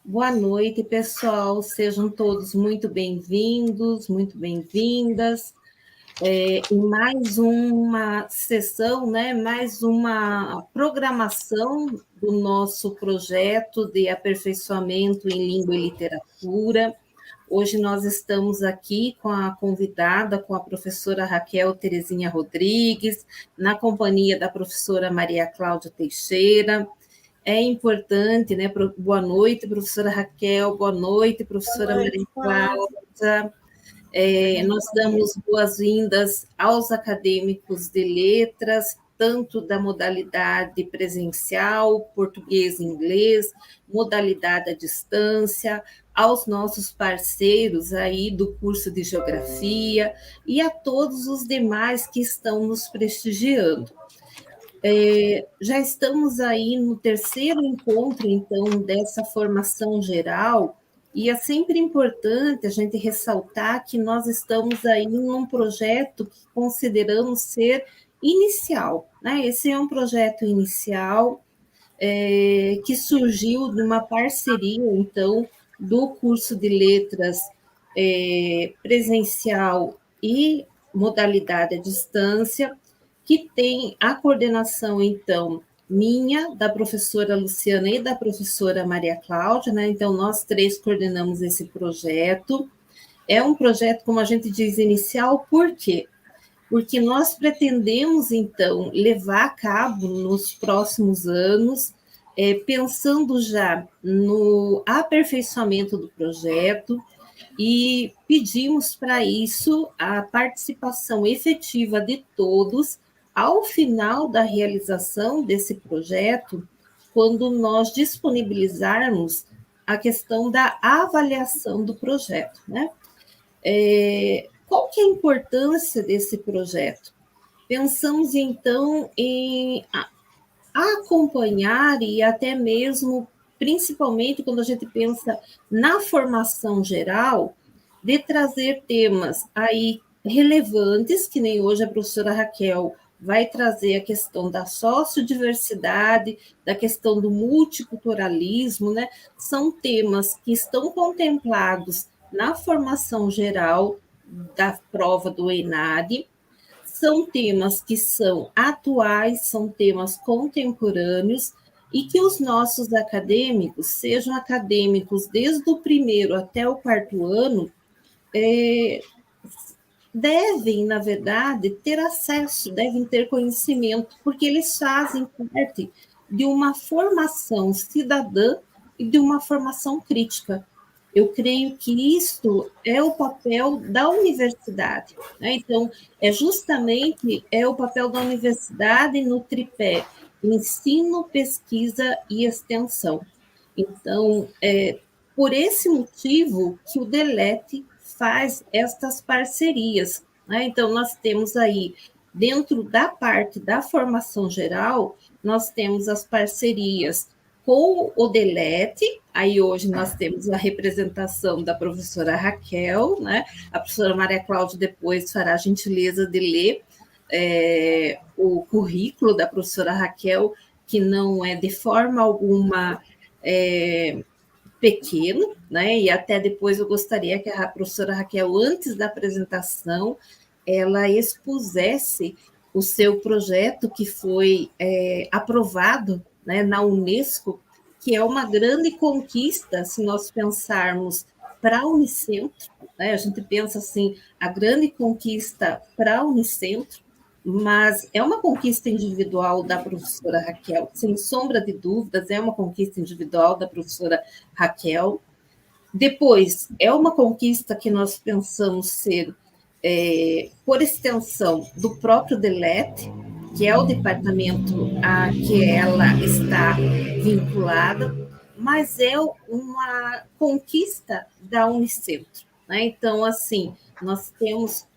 Boa noite, pessoal. Sejam todos muito bem-vindos, muito bem-vindas. Em mais uma sessão, né, mais uma programação do nosso projeto de aperfeiçoamento em língua e literatura. Hoje nós estamos aqui com a convidada, com a professora Raquel Terezinha Rodrigues, na companhia da professora Maria Cláudia Teixeira. É importante, né? Boa noite, professora Raquel, boa noite, Boa professora noite, Maria Cláudia. Cláudia. Nós damos boas-vindas aos acadêmicos de letras, tanto da modalidade presencial, português e inglês, modalidade à distância, aos nossos parceiros aí do curso de geografia e a todos os demais que estão nos prestigiando. Já estamos aí no terceiro encontro, então, dessa formação geral, e é sempre importante a gente ressaltar que nós estamos aí num projeto que consideramos ser inicial, né? Esse é um projeto inicial que surgiu de uma parceria, então, do curso de letras presencial e modalidade à distância, que tem a coordenação, então, minha, da professora Luciana e da professora Maria Cláudia, né? Então, nós três coordenamos esse projeto. É um projeto, como a gente diz, inicial, por quê? Porque nós pretendemos, então, levar a cabo nos próximos anos, pensando já no aperfeiçoamento do projeto, e pedimos para isso a participação efetiva de todos ao final da realização desse projeto, quando nós disponibilizarmos a questão da avaliação do projeto, né? Qual que é a importância desse projeto? Pensamos, então, em acompanhar e até mesmo, principalmente quando a gente pensa na formação geral, de trazer temas aí relevantes, que nem hoje a professora Raquel vai trazer a questão da sociodiversidade, da questão do multiculturalismo, né? São temas que estão contemplados na formação geral da prova do ENAD, são temas que são atuais, são temas contemporâneos, e que os nossos acadêmicos, sejam acadêmicos desde o primeiro até o quarto ano, devem, na verdade, ter acesso, devem ter conhecimento, porque eles fazem parte de uma formação cidadã e de uma formação crítica. Eu creio que isto é o papel da universidade, né? Então, justamente o papel da universidade no tripé ensino, pesquisa e extensão. Então, por esse motivo que o DELET faz estas parcerias, né? Então, nós temos aí, dentro da parte da formação geral, nós temos as parcerias com o DELET, aí hoje nós temos a representação da professora Raquel, né? A professora Maria Cláudia depois fará a gentileza de ler o currículo da professora Raquel, que não é de forma alguma pequeno, né? E até depois eu gostaria que a professora Raquel, antes da apresentação, ela expusesse o seu projeto que foi aprovado, né, na Unesco, que é uma grande conquista, se nós pensarmos para a Unicentro, né? A gente pensa assim, a grande conquista para a Unicentro, mas é uma conquista individual da professora Raquel, sem sombra de dúvidas, é uma conquista individual da professora Raquel. Depois, é uma conquista que nós pensamos ser, por extensão, do próprio DELET, que é o departamento a que ela está vinculada, mas é uma conquista da Unicentro, né? Então, assim, nós temos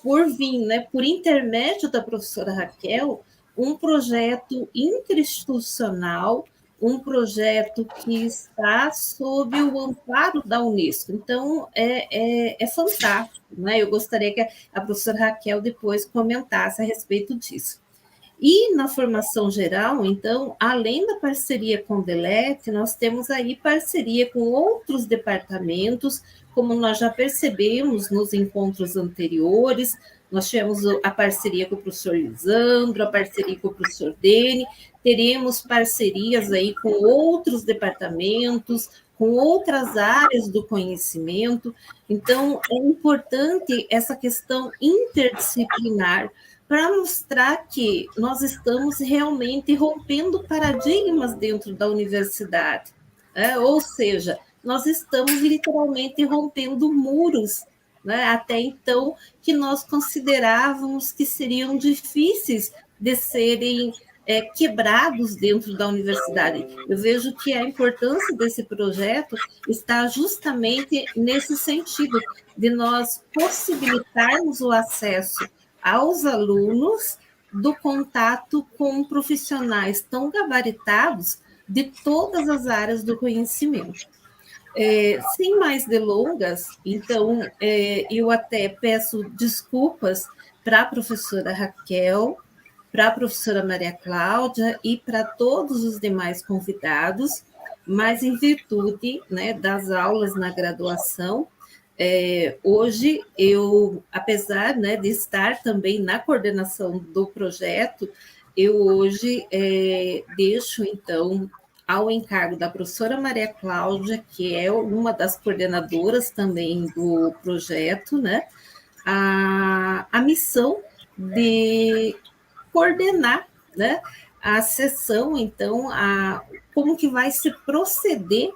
por vir, né, por intermédio da professora Raquel, um projeto interinstitucional, um projeto que está sob o amparo da Unesco. Então, é fantástico, né? Eu gostaria que a professora Raquel depois comentasse a respeito disso. E na formação geral, então, além da parceria com o DELET, nós temos aí parceria com outros departamentos, como nós já percebemos nos encontros anteriores, nós tivemos a parceria com o professor Lisandro, a parceria com o professor Dene, teremos parcerias aí com outros departamentos, com outras áreas do conhecimento. Então, é importante essa questão interdisciplinar para mostrar que nós estamos realmente rompendo paradigmas dentro da universidade. Ou seja, nós estamos literalmente rompendo muros, né? Até então, que nós considerávamos que seriam difíceis de serem quebrados dentro da universidade. Eu vejo que a importância desse projeto está justamente nesse sentido, de nós possibilitarmos o acesso aos alunos do contato com profissionais tão gabaritados de todas as áreas do conhecimento. Sem mais delongas, então, eu até peço desculpas para a professora Raquel, para a professora Maria Cláudia e para todos os demais convidados, mas em virtude, né, das aulas na graduação, hoje eu, apesar, né, de estar também na coordenação do projeto, eu hoje deixo, então, ao encargo da professora Maria Cláudia, que é uma das coordenadoras também do projeto, né, a missão de coordenar, né, a sessão, então, como que vai se proceder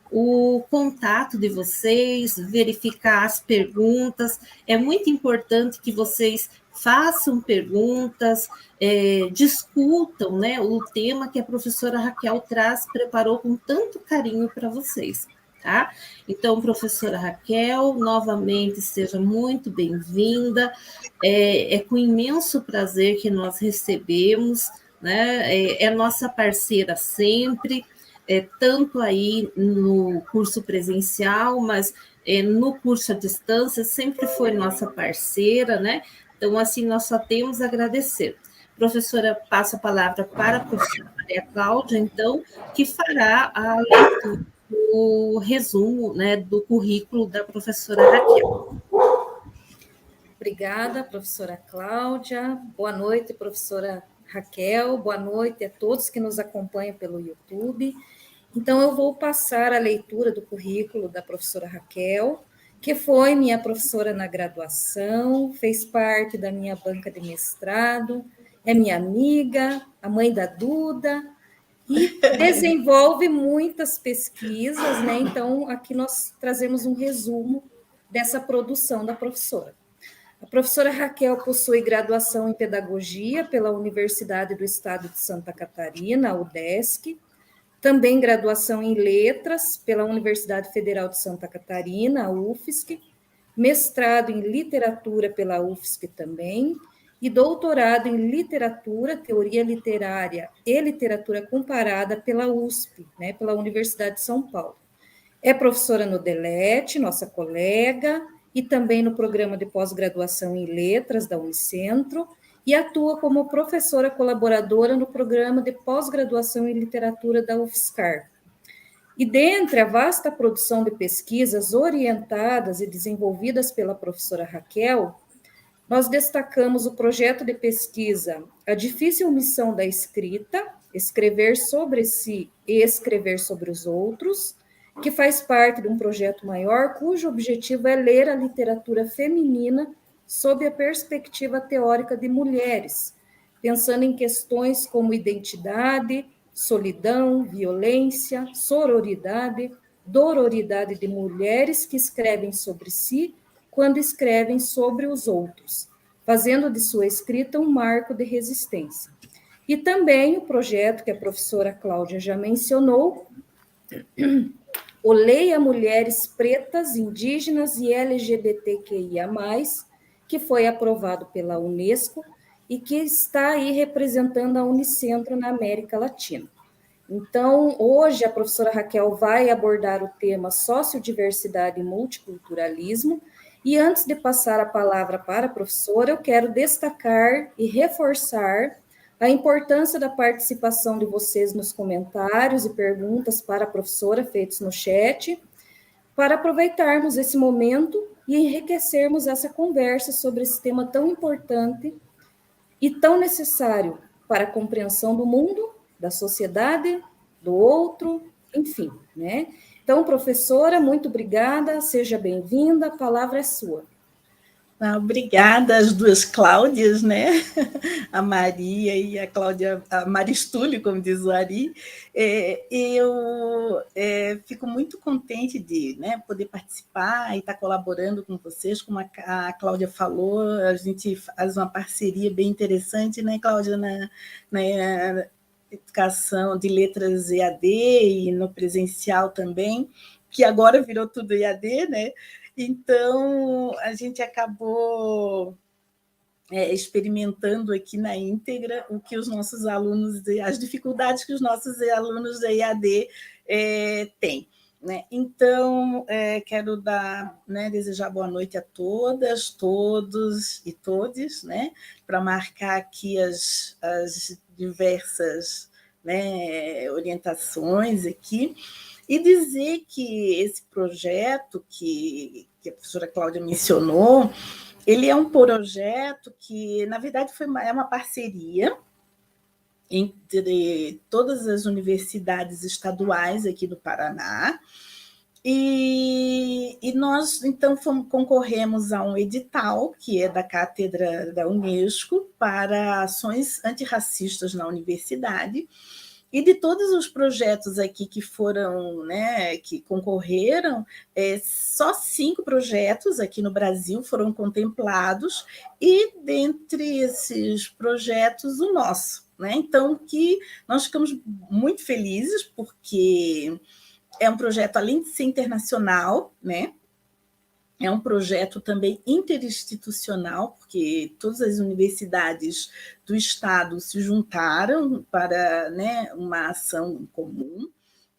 o contato de vocês, verificar as perguntas. É muito importante que vocês façam perguntas, discutam, né, o tema que a professora Raquel preparou com tanto carinho para vocês. Tá? Então, professora Raquel, novamente seja muito bem-vinda. É com imenso prazer que nós recebemos, né? É nossa parceira sempre, tanto aí no curso presencial, mas no curso à distância sempre foi nossa parceira, né? Então, assim, nós só temos a agradecer. Professora, passo a palavra para a professora Maria Cláudia, então, que fará a leitura do resumo, né, do currículo da professora Raquel. Obrigada, professora Cláudia. Boa noite, professora Raquel. Boa noite a todos que nos acompanham pelo YouTube. Então, eu vou passar a leitura do currículo da professora Raquel, que foi minha professora na graduação, fez parte da minha banca de mestrado, é minha amiga, a mãe da Duda, e desenvolve muitas pesquisas, né? Então, aqui nós trazemos um resumo dessa produção da professora. A professora Raquel possui graduação em Pedagogia pela Universidade do Estado de Santa Catarina, a UDESC, também graduação em Letras pela Universidade Federal de Santa Catarina, a UFSC, mestrado em Literatura pela UFSC também, e doutorado em Literatura, Teoria Literária e Literatura Comparada pela USP, né, pela Universidade de São Paulo. É professora no DELET, nossa colega, e também no programa de pós-graduação em Letras da Unicentro, e atua como professora colaboradora no programa de pós-graduação em Literatura da UFSCar. E dentre a vasta produção de pesquisas orientadas e desenvolvidas pela professora Raquel, nós destacamos o projeto de pesquisa A Difícil Missão da Escrita, Escrever sobre si e escrever sobre os outros, que faz parte de um projeto maior, cujo objetivo é ler a literatura feminina sob a perspectiva teórica de mulheres, pensando em questões como identidade, solidão, violência, sororidade, dororidade de mulheres que escrevem sobre si quando escrevem sobre os outros, fazendo de sua escrita um marco de resistência. E também o projeto que a professora Cláudia já mencionou, o Leia Mulheres Pretas, Indígenas e LGBTQIA+, que foi aprovado pela Unesco e que está aí representando a Unicentro na América Latina. Então, hoje a professora Raquel vai abordar o tema sociodiversidade e multiculturalismo, e antes de passar a palavra para a professora, eu quero destacar e reforçar a importância da participação de vocês nos comentários e perguntas para a professora feitos no chat, para aproveitarmos esse momento e enriquecermos essa conversa sobre esse tema tão importante e tão necessário para a compreensão do mundo, da sociedade, do outro, enfim, né? Então, professora, muito obrigada, seja bem-vinda, a palavra é sua. Obrigada às duas Cláudias, né? A Maria e a Cláudia, a Maristúlio, como diz o Ari. Eu fico muito contente de, né, poder participar e estar colaborando com vocês. Como a Cláudia falou, a gente faz uma parceria bem interessante, né, Cláudia, na educação de letras EAD e no presencial também, que agora virou tudo EAD, né? Então, a gente acabou experimentando aqui na íntegra o que os nossos alunos, as dificuldades que os nossos alunos da EAD têm. Né? Então, quero desejar boa noite a todas, todos e todes, né? Para marcar aqui as diversas, né, orientações aqui. E dizer que esse projeto que a professora Cláudia mencionou, ele é um projeto que, na verdade, é uma parceria entre todas as universidades estaduais aqui do Paraná, e nós, então, concorremos a um edital, que é da Cátedra da Unesco, para ações antirracistas na universidade. E de todos os projetos aqui que foram, né, que concorreram, só 5 projetos aqui no Brasil foram contemplados, e dentre esses projetos, o nosso. Né? Então, que nós ficamos muito felizes, porque é um projeto, além de ser internacional, né? É um projeto também interinstitucional, porque todas as universidades do Estado se juntaram para, né, uma ação comum.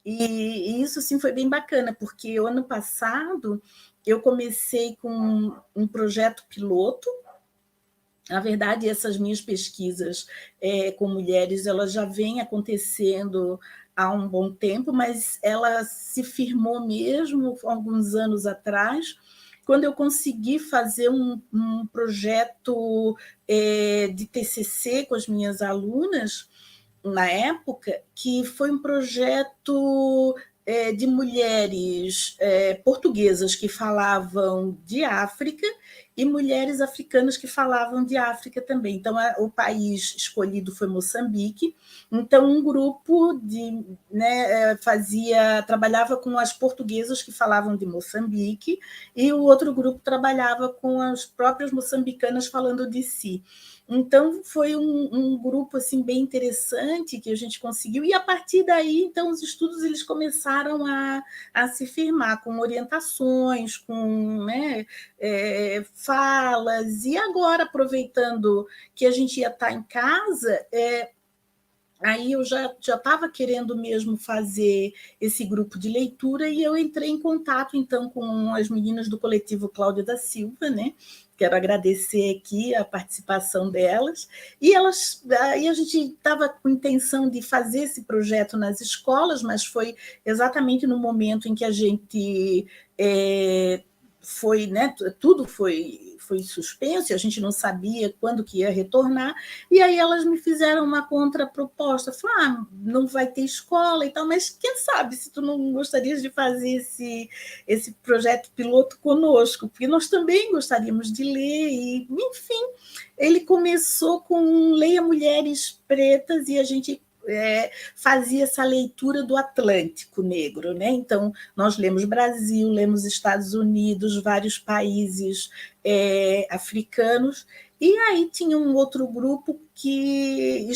E isso, sim, foi bem bacana, porque o ano passado eu comecei com um projeto piloto. Na verdade, essas minhas pesquisas com mulheres, elas já vêm acontecendo há um bom tempo, mas ela se firmou mesmo alguns anos atrás, quando eu consegui fazer um projeto de TCC com as minhas alunas, na época, que foi um projeto de mulheres portuguesas que falavam de África e mulheres africanas que falavam de África também. Então, o país escolhido foi Moçambique. Então, um grupo trabalhava com as portuguesas que falavam de Moçambique, e o outro grupo trabalhava com as próprias moçambicanas falando de si. Então, foi um grupo assim, bem interessante que a gente conseguiu, e a partir daí, então, os estudos eles começaram a se firmar com orientações, com, né, falas, e agora, aproveitando que a gente ia estar em casa, aí eu já estava querendo mesmo fazer esse grupo de leitura, e eu entrei em contato, então, com as meninas do coletivo Cláudia da Silva, né? Quero agradecer aqui a participação delas. E aí a gente estava com intenção de fazer esse projeto nas escolas, mas foi exatamente no momento em que a gente foi, né, tudo foi suspenso, e a gente não sabia quando que ia retornar, e aí elas me fizeram uma contraproposta, falaram, não vai ter escola e tal, mas quem sabe se tu não gostarias de fazer esse projeto piloto conosco, porque nós também gostaríamos de ler, e enfim, ele começou com Leia Mulheres Pretas, e a gente fazia essa leitura do Atlântico Negro, né? Então, nós lemos Brasil, lemos Estados Unidos, vários países africanos, e aí tinha um outro grupo que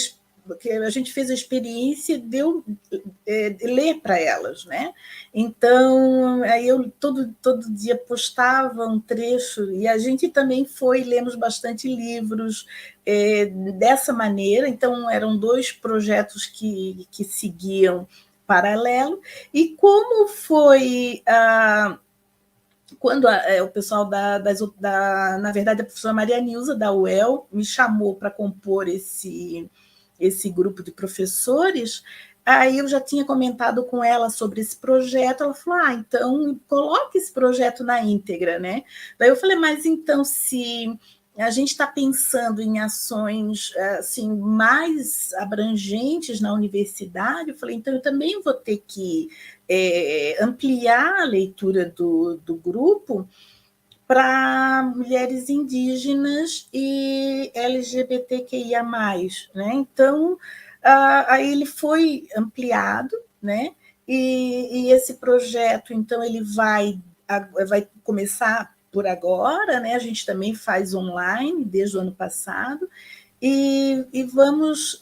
a gente fez a experiência de eu ler para elas, né? Então, aí eu todo dia postava um trecho, e a gente também lemos bastante livros dessa maneira. Então, eram 2 projetos que seguiam paralelo, e como foi quando o pessoal na verdade, a professora Maria Nilza, da UEL, me chamou para compor esse esse grupo de professores. Aí eu já tinha comentado com ela sobre esse projeto, ela falou, então coloque esse projeto na íntegra, né? Daí eu falei, mas então se a gente está pensando em ações assim, mais abrangentes na universidade, eu falei, então eu também vou ter que ampliar a leitura do grupo para mulheres indígenas e LGBTQIA+, né? Então, aí ele foi ampliado, né? E esse projeto, então, ele vai começar por agora, né? A gente também faz online desde o ano passado, e vamos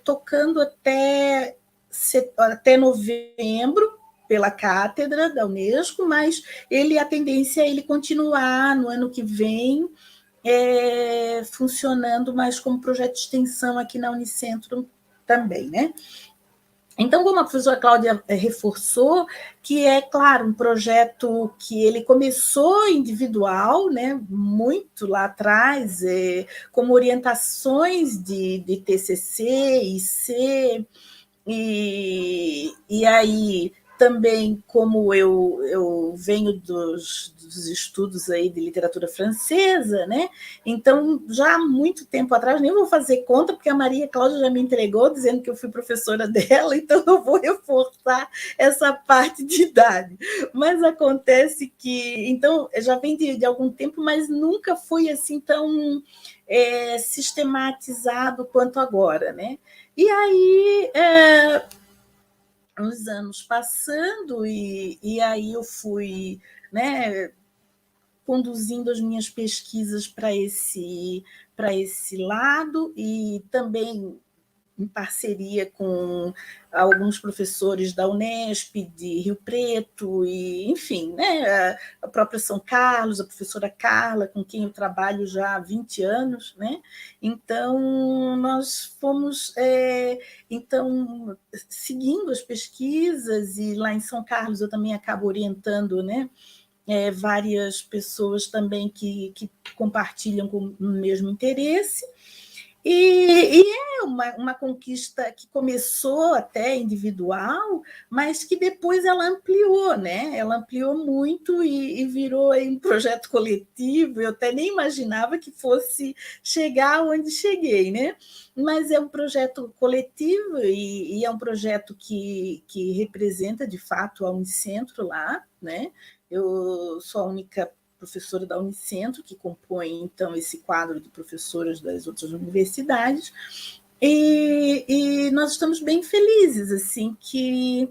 tocando até novembro, pela cátedra da Unesco, mas a tendência é ele continuar no ano que vem funcionando mais como projeto de extensão aqui na Unicentro também, né? Então, como a professora Cláudia reforçou, que é, claro, um projeto que ele começou individual, né, muito lá atrás, como orientações de TCC, IC, e aí também, como eu venho dos estudos aí de literatura francesa, né? Então, já há muito tempo atrás, nem vou fazer conta, porque a Maria Cláudia já me entregou, dizendo que eu fui professora dela, então eu vou reforçar essa parte de idade. Mas acontece que, então, já vem de algum tempo, mas nunca foi assim tão sistematizado quanto agora, né? E aí, os anos passando, e aí eu fui, né, conduzindo as minhas pesquisas para esse lado, e também em parceria com alguns professores da Unesp, de Rio Preto, e, enfim, né, a própria São Carlos, a professora Carla, com quem eu trabalho já há 20 anos, né? Então, nós fomos então, seguindo as pesquisas, e lá em São Carlos eu também acabo orientando, né, várias pessoas também que compartilham com o mesmo interesse. E é uma conquista que começou até individual, mas que depois ela ampliou, né? Ela ampliou muito e virou aí um projeto coletivo. Eu até nem imaginava que fosse chegar onde cheguei, né? Mas é um projeto coletivo e é um projeto que representa, de fato, a Unicentro lá, né? Eu sou a única professora da Unicentro, que compõe, então, esse quadro de professoras das outras universidades, e nós estamos bem felizes, assim, que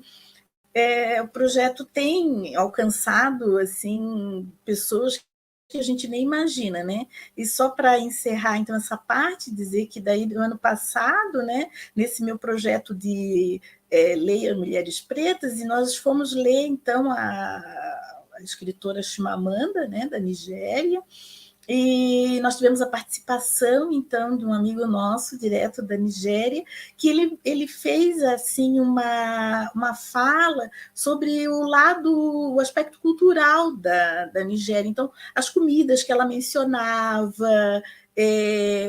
o projeto tem alcançado, assim, pessoas que a gente nem imagina, né? E só para encerrar, então, essa parte, dizer que daí, do ano passado, né, nesse meu projeto de Leia Mulheres Pretas, e nós fomos ler, então, a escritora Chimamanda, né, da Nigéria, e nós tivemos a participação, então, de um amigo nosso, direto da Nigéria, que ele fez, assim, uma fala sobre o aspecto cultural da Nigéria. Então, as comidas que ela mencionava,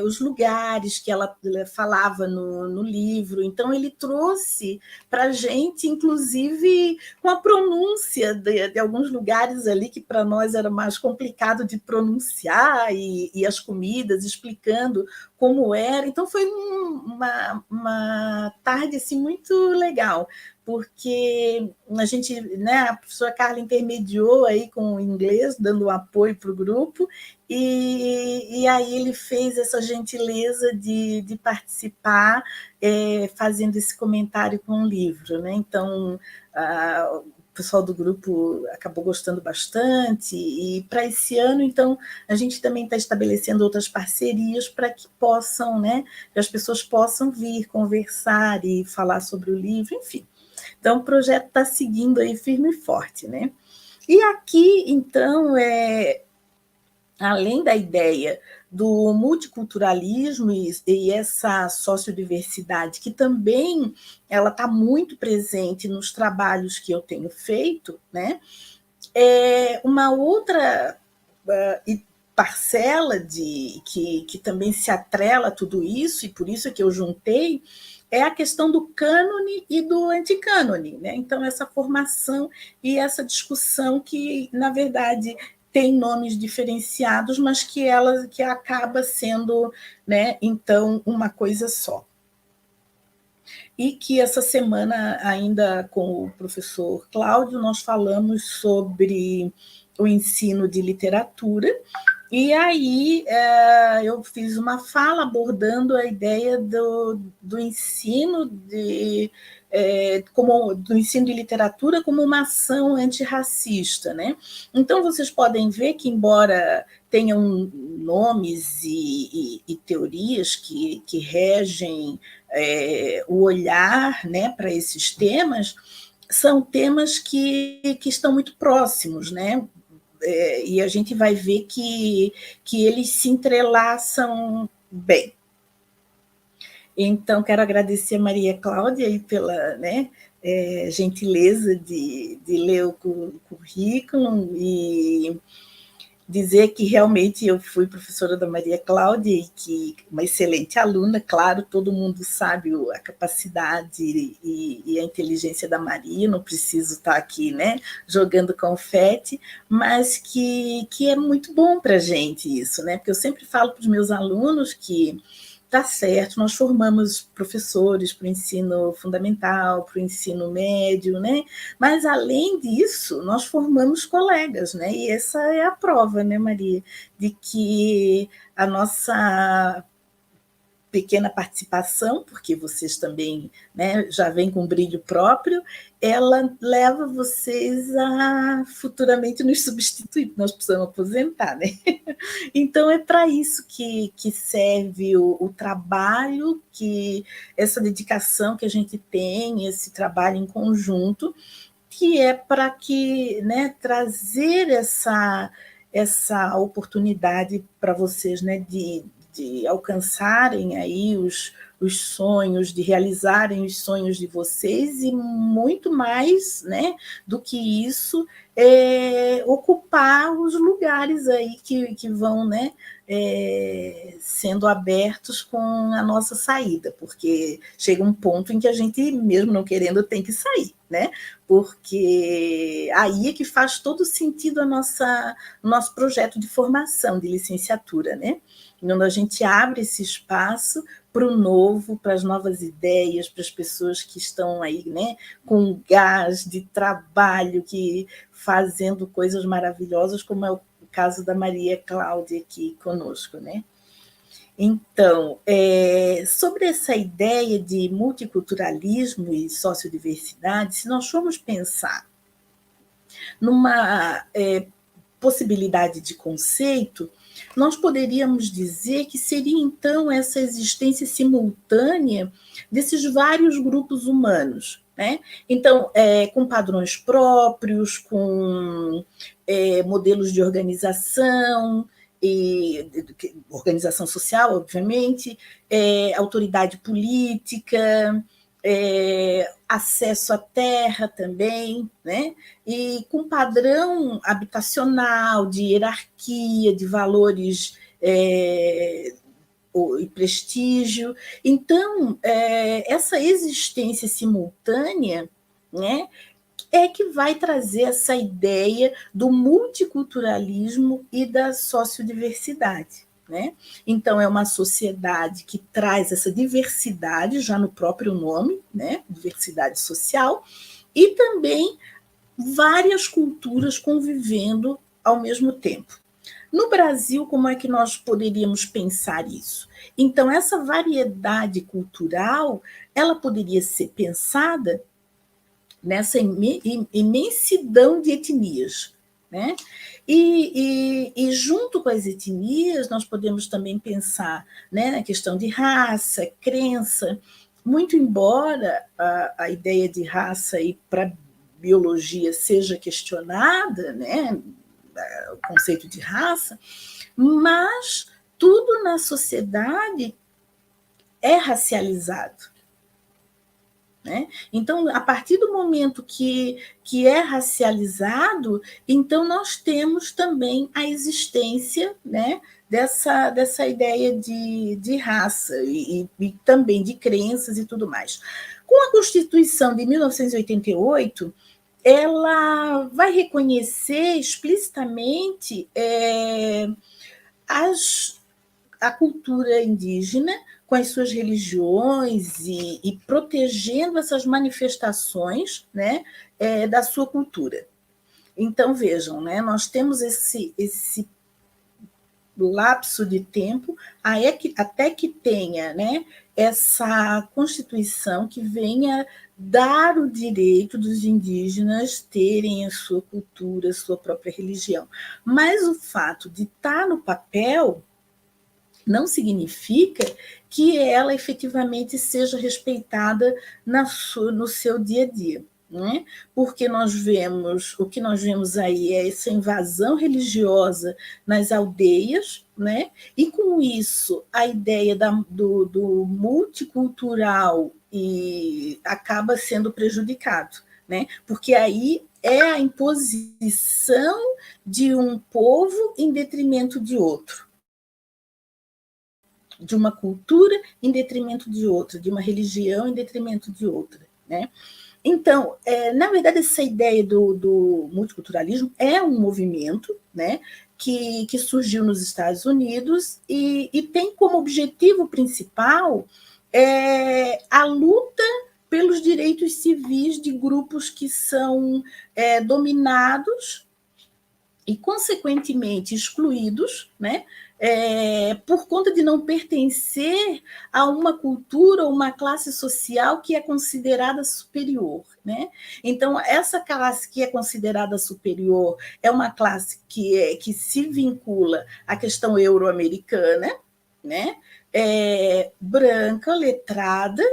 os lugares que ela falava no livro. Então, ele trouxe para a gente, inclusive, com a pronúncia de alguns lugares ali que para nós era mais complicado de pronunciar, e as comidas, explicando como era. Então, foi uma tarde assim, muito legal, porque a gente, né, a professora Carla intermediou aí com o inglês, dando um apoio para o grupo, e aí ele fez essa gentileza de participar, fazendo esse comentário com o livro, né? Então, o pessoal do grupo acabou gostando bastante, e para esse ano, então, a gente também está estabelecendo outras parcerias para que possam, né, que as pessoas possam vir conversar e falar sobre o livro, enfim. Então, o projeto está seguindo aí firme e forte, né? E aqui, então, além da ideia do multiculturalismo e essa sociodiversidade, que também ela está muito presente nos trabalhos que eu tenho feito, né? Uma outra parcela que também se atrela a tudo isso, e por isso é que eu juntei, é a questão do cânone e do anticânone, né? Então, essa formação e essa discussão que, na verdade, tem nomes diferenciados, mas que acaba sendo, né, então, uma coisa só. E que essa semana, ainda com o professor Cláudio, nós falamos sobre o ensino de literatura, e aí eu fiz uma fala abordando a ideia do ensino do ensino de literatura como uma ação antirracista, né? Então, vocês podem ver que, embora tenham nomes e teorias que regem o olhar, né, para esses temas, são temas que estão muito próximos, né? E a gente vai ver que eles se entrelaçam bem. Então, quero agradecer a Maria Cláudia aí pela, né, gentileza de ler o currículo e dizer que realmente eu fui professora da Maria Cláudia e que uma excelente aluna, claro, todo mundo sabe a capacidade e a inteligência da Maria, não preciso estar aqui, né, jogando confete, mas que é muito bom para a gente isso, né, porque eu sempre falo para os meus alunos que tá certo, nós formamos professores para o ensino fundamental, para o ensino médio, né? Mas, além disso, nós formamos colegas, né? E essa é a prova, né, Maria, de que a nossa pequena participação, porque vocês também, né, já vêm com brilho próprio, ela leva vocês a futuramente nos substituir, nós precisamos aposentar, né? Então, é para isso que serve o trabalho, essa dedicação que a gente tem, esse trabalho em conjunto, que é para que, né, trazer essa oportunidade para vocês, né, de alcançarem aí os sonhos, de realizarem os sonhos de vocês e muito mais, né, do que isso, ocupar os lugares aí que vão, né, sendo abertos com a nossa saída, porque chega um ponto em que a gente, mesmo não querendo, tem que sair, né? Porque aí é que faz todo sentido o nosso projeto de formação, de licenciatura, né? Quando a gente abre esse espaço para o novo, para as novas ideias, para as pessoas que estão aí, né, com gás de trabalho, que fazendo coisas maravilhosas, como é o caso da Maria Cláudia aqui conosco, né? Então, sobre essa ideia de multiculturalismo e sociodiversidade, se nós formos pensar numa possibilidade de conceito, nós poderíamos dizer que seria, então, essa existência simultânea desses vários grupos humanos, né? Então, com padrões próprios, com modelos de organização, organização social, obviamente, autoridade política, acesso à terra também, né? E com padrão habitacional, de hierarquia, de valores e prestígio. Então, essa existência simultânea, né, é que vai trazer essa ideia do multiculturalismo e da sociodiversidade. Né? Então, é uma sociedade que traz essa diversidade, já no próprio nome, né? Diversidade social, e também várias culturas convivendo ao mesmo tempo. No Brasil, como é que nós poderíamos pensar isso? Então, essa variedade cultural, ela poderia ser pensada nessa imensidão de etnias, né? E junto com as etnias, nós podemos também pensar, né, na questão de raça, crença, muito embora a ideia de raça para biologia seja questionada, né, o conceito de raça, mas tudo na sociedade é racializado. né? Então, a partir do momento que é racializado, então nós temos também a existência, né, dessa ideia de raça e também de crenças e tudo mais. Com a Constituição de 1988, ela vai reconhecer explicitamente a cultura indígena, com as suas religiões e protegendo essas manifestações, né, da sua cultura. Então, vejam, né, nós temos esse lapso de tempo até que tenha, né, essa Constituição que venha dar o direito dos indígenas terem a sua cultura, a sua própria religião. Mas o fato de estar no papel não significa que ela efetivamente seja respeitada no seu dia a dia. Né? Porque o que nós vemos aí é essa invasão religiosa nas aldeias, né? E com isso a ideia do multicultural acaba sendo prejudicado, né? Porque aí é a imposição de um povo em detrimento de outro, de uma cultura em detrimento de outra, de uma religião em detrimento de outra, né? Então, na verdade, essa ideia do multiculturalismo é um movimento, né, que surgiu nos Estados Unidos e tem como objetivo principal a luta pelos direitos civis de grupos que são dominados e, consequentemente, excluídos, né, por conta de não pertencer a uma cultura ou uma classe social que é considerada superior. Né? Então, essa classe que é considerada superior é uma classe que se vincula à questão euro-americana, né? Branca, letrada,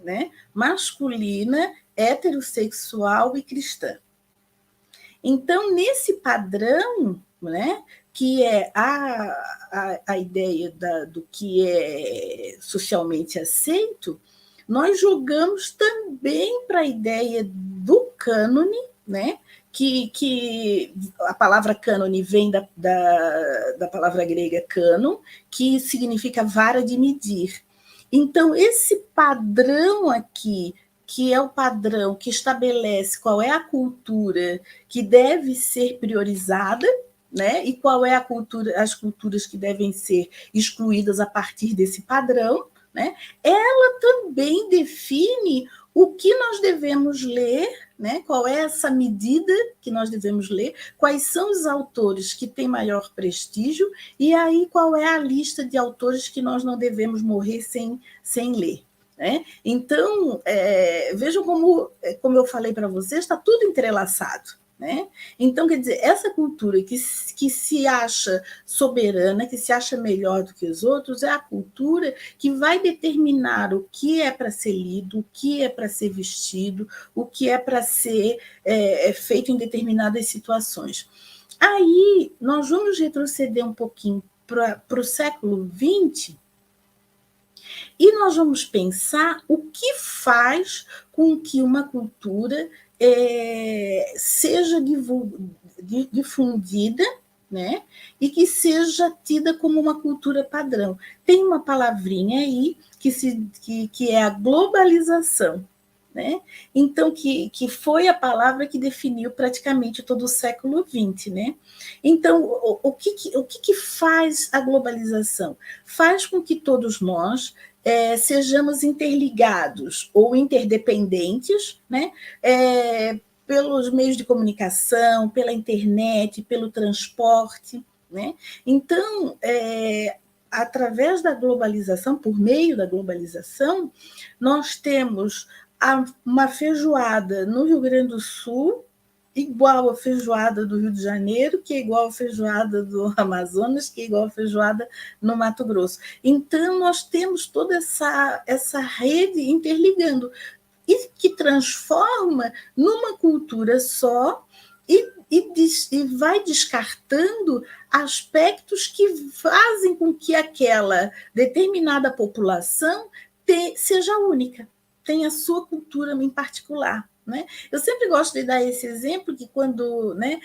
né? Masculina, heterossexual e cristã. Então, nesse padrão, né, que é a ideia do que é socialmente aceito, nós jogamos também para a ideia do cânone, né, que a palavra cânone vem da palavra grega cânon, que significa vara de medir. Então, esse padrão aqui, que é o padrão que estabelece qual é a cultura que deve ser priorizada, né? E qual é as culturas que devem ser excluídas a partir desse padrão, né? Ela também define o que nós devemos ler, né? Qual é essa medida que nós devemos ler, quais são os autores que têm maior prestígio, e aí qual é a lista de autores que nós não devemos morrer sem ler. Né? Então, vejam como eu falei para vocês, está tudo entrelaçado. Né? Então, quer dizer, essa cultura que se acha soberana, que se acha melhor do que os outros, é a cultura que vai determinar o que é para ser lido, o que é para ser vestido, o que é para ser feito em determinadas situações. Aí, nós vamos retroceder um pouquinho para o século XX, e nós vamos pensar o que faz com que uma cultura seja difundida, né? E que seja tida como uma cultura padrão. Tem uma palavrinha aí que é a globalização. Né? Então, que foi a palavra que definiu praticamente todo o século XX. Né? Então, o que faz a globalização? Faz com que todos nós sejamos interligados ou interdependentes, né? Pelos meios de comunicação, pela internet, pelo transporte. Né? Então, através da globalização, por meio da globalização, nós temos uma feijoada no Rio Grande do Sul igual a feijoada do Rio de Janeiro, que é igual a feijoada do Amazonas, que é igual a feijoada no Mato Grosso. Então, nós temos toda essa rede interligando, e que transforma numa cultura só e vai descartando aspectos que fazem com que aquela determinada população seja única. tem a sua cultura em particular. Né? Eu sempre gosto de dar esse exemplo que quando, né,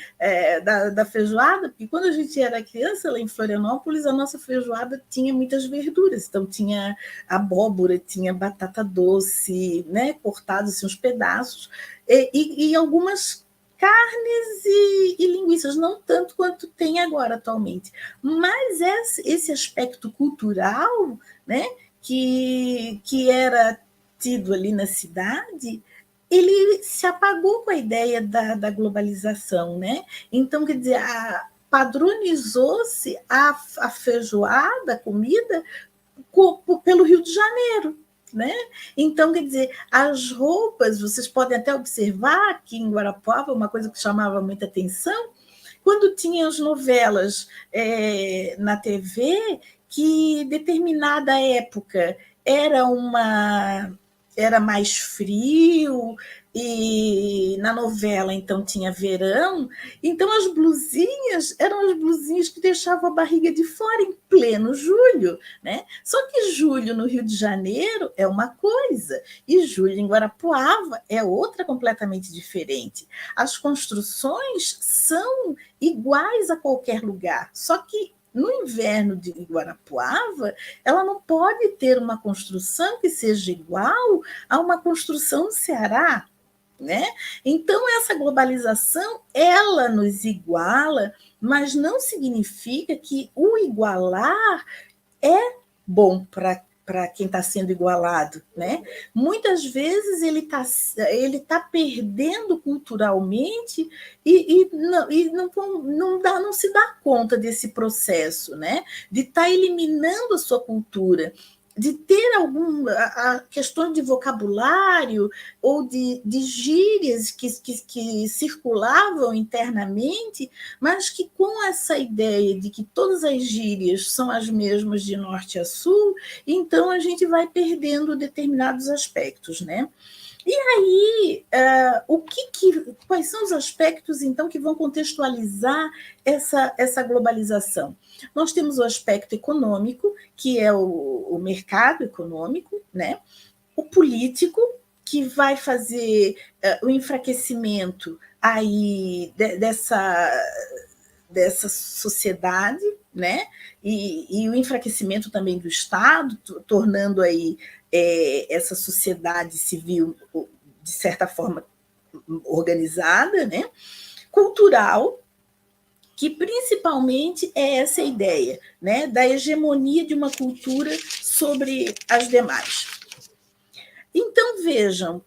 da feijoada, porque quando a gente era criança lá em Florianópolis, a nossa feijoada tinha muitas verduras, então tinha abóbora, tinha batata doce, né, cortados assim, uns pedaços, e algumas carnes e linguiças, não tanto quanto tem agora atualmente, mas esse aspecto cultural, né, que era tido ali na cidade, ele se apagou com a ideia da globalização, né? Então, quer dizer, padronizou-se a feijoada, a comida, pelo Rio de Janeiro, né? Então, quer dizer, as roupas, vocês podem até observar aqui em Guarapuava, uma coisa que chamava muita atenção, quando tinha as novelas na TV, que determinada época era mais frio, e na novela então tinha verão, então as blusinhas eram as blusinhas que deixavam a barriga de fora em pleno julho, né? Só que julho no Rio de Janeiro é uma coisa e julho em Guarapuava é outra completamente diferente. As construções são iguais a qualquer lugar, só que no inverno de Guarapuava, ela não pode ter uma construção que seja igual a uma construção no Ceará, né? Então, essa globalização, ela nos iguala, mas não significa que o igualar é bom para quem está sendo igualado, né? Muitas vezes ele tá perdendo culturalmente e não se dá conta desse processo, né? De estar eliminando a sua cultura, de ter a questão de vocabulário ou de gírias que circulavam internamente, mas que com essa ideia de que todas as gírias são as mesmas de norte a sul, então a gente vai perdendo determinados aspectos, né? E aí, quais são os aspectos, então, que vão contextualizar essa globalização? Nós temos o aspecto econômico, que é o mercado econômico, né? O político, que vai fazer o enfraquecimento aí dessa sociedade, né? E o enfraquecimento também do Estado, tornando aí essa sociedade civil, de certa forma, organizada, né? Cultural, que principalmente é essa ideia, né? Da hegemonia de uma cultura sobre as demais. Então, vejam,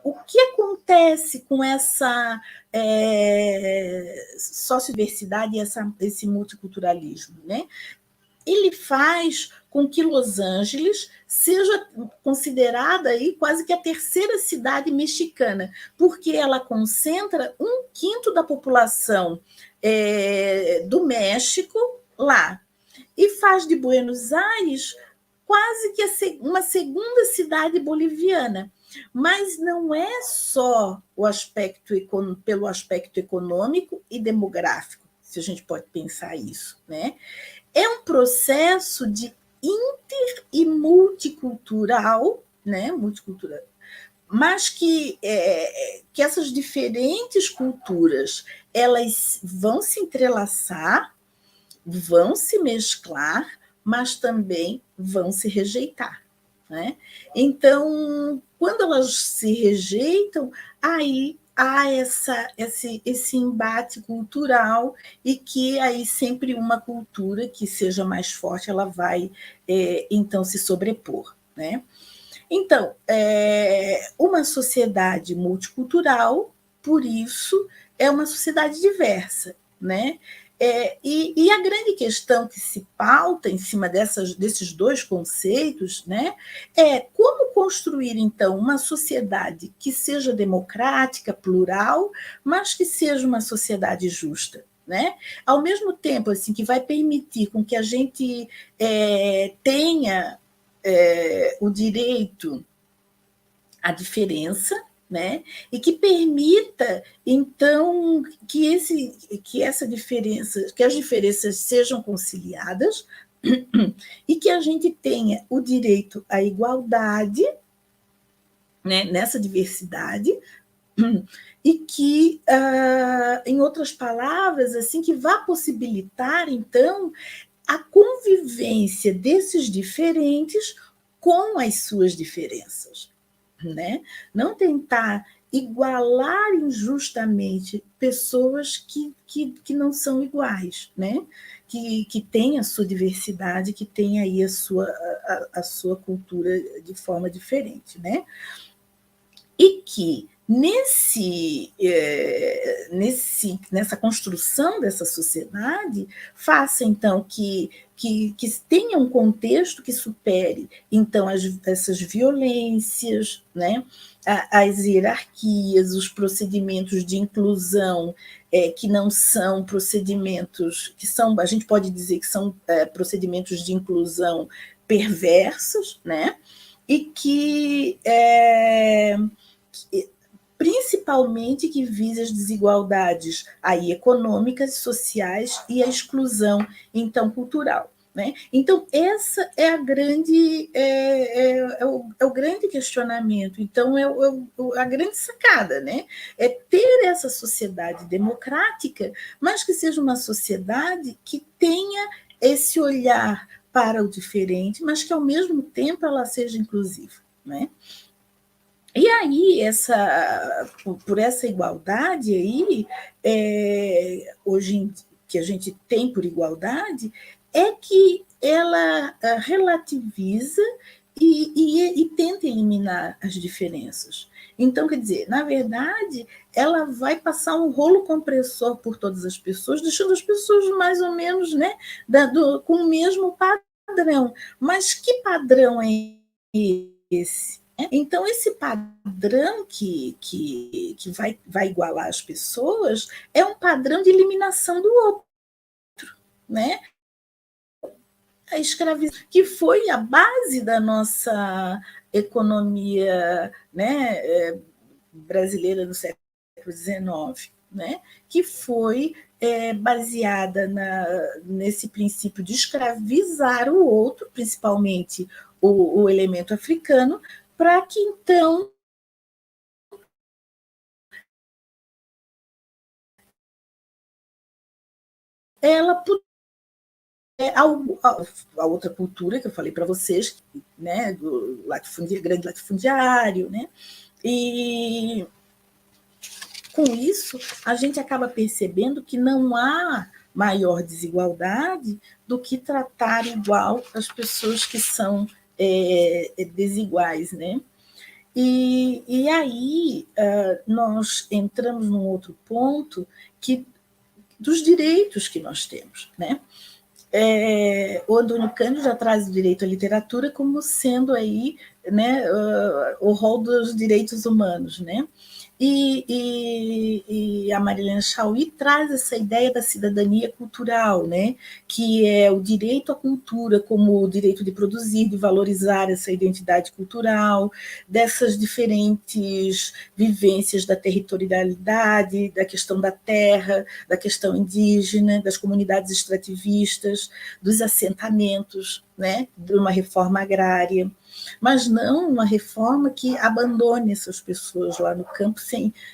o que acontece com essa sociodiversidade e esse multiculturalismo, né? Ele faz com que Los Angeles seja considerada aí quase que a terceira cidade mexicana, porque ela concentra 1/5 da população do México lá, e faz de Buenos Aires quase que uma segunda cidade boliviana. Mas não é só pelo aspecto econômico e demográfico, se a gente pode pensar isso, né? É um processo de inter e multicultural, né? Multicultural, mas que essas diferentes culturas elas vão se entrelaçar, vão se mesclar, mas também vão se rejeitar, né? Então, quando elas se rejeitam, aí há esse embate cultural, e que aí sempre uma cultura que seja mais forte, ela vai, então, se sobrepor, né? Então, uma sociedade multicultural, por isso, é uma sociedade diversa, né? E a grande questão que se pauta em cima desses dois conceitos, né, é como construir, então, uma sociedade que seja democrática, plural, mas que seja uma sociedade justa, né? Ao mesmo tempo assim, que vai permitir com que a gente tenha o direito à diferença, né? E que permita, então, que as diferenças sejam conciliadas e que a gente tenha o direito à igualdade, né, nessa diversidade, e que, em outras palavras, assim, que vá possibilitar, então, a convivência desses diferentes com as suas diferenças, né? Não tentar igualar injustamente pessoas que não são iguais, né? Que têm a sua diversidade, que têm aí a sua cultura de forma diferente, né? E que nessa construção dessa sociedade faça então que tenha um contexto que supere então essas violências, né? As hierarquias, os procedimentos de inclusão que não são procedimentos que são, a gente pode dizer que são procedimentos de inclusão perversos, né? E que principalmente que visa as desigualdades aí econômicas, sociais e a exclusão então cultural, né? Então essa é a grande o grande questionamento. Então a grande sacada, né? É ter essa sociedade democrática, mas que seja uma sociedade que tenha esse olhar para o diferente, mas que ao mesmo tempo ela seja inclusiva, né? E aí, por essa igualdade aí, hoje que a gente tem por igualdade, é que ela relativiza e tenta eliminar as diferenças. Então, quer dizer, na verdade, ela vai passar um rolo compressor por todas as pessoas, deixando as pessoas mais ou menos, né, com o mesmo padrão. Mas que padrão é esse? Então, esse padrão que vai igualar as pessoas é um padrão de eliminação do outro, né? A escravidão, que foi a base da nossa economia, né, brasileira no século XIX, né? Que foi baseada nesse princípio de escravizar o outro, principalmente o elemento africano, para que então ela a outra cultura que eu falei para vocês, né, do grande latifundiário, né, e com isso a gente acaba percebendo que não há maior desigualdade do que tratar igual as pessoas que são desiguais, né? E aí nós entramos num outro ponto dos direitos que nós temos, né? O Antônio Cândido já traz o direito à literatura como sendo aí, né, o rol dos direitos humanos, né? E a Marilena Chaui traz essa ideia da cidadania cultural, né? Que é o direito à cultura como o direito de produzir, de valorizar essa identidade cultural, dessas diferentes vivências da territorialidade, da questão da terra, da questão indígena, das comunidades extrativistas, dos assentamentos, né? De uma reforma agrária, mas não uma reforma que abandone essas pessoas lá no campo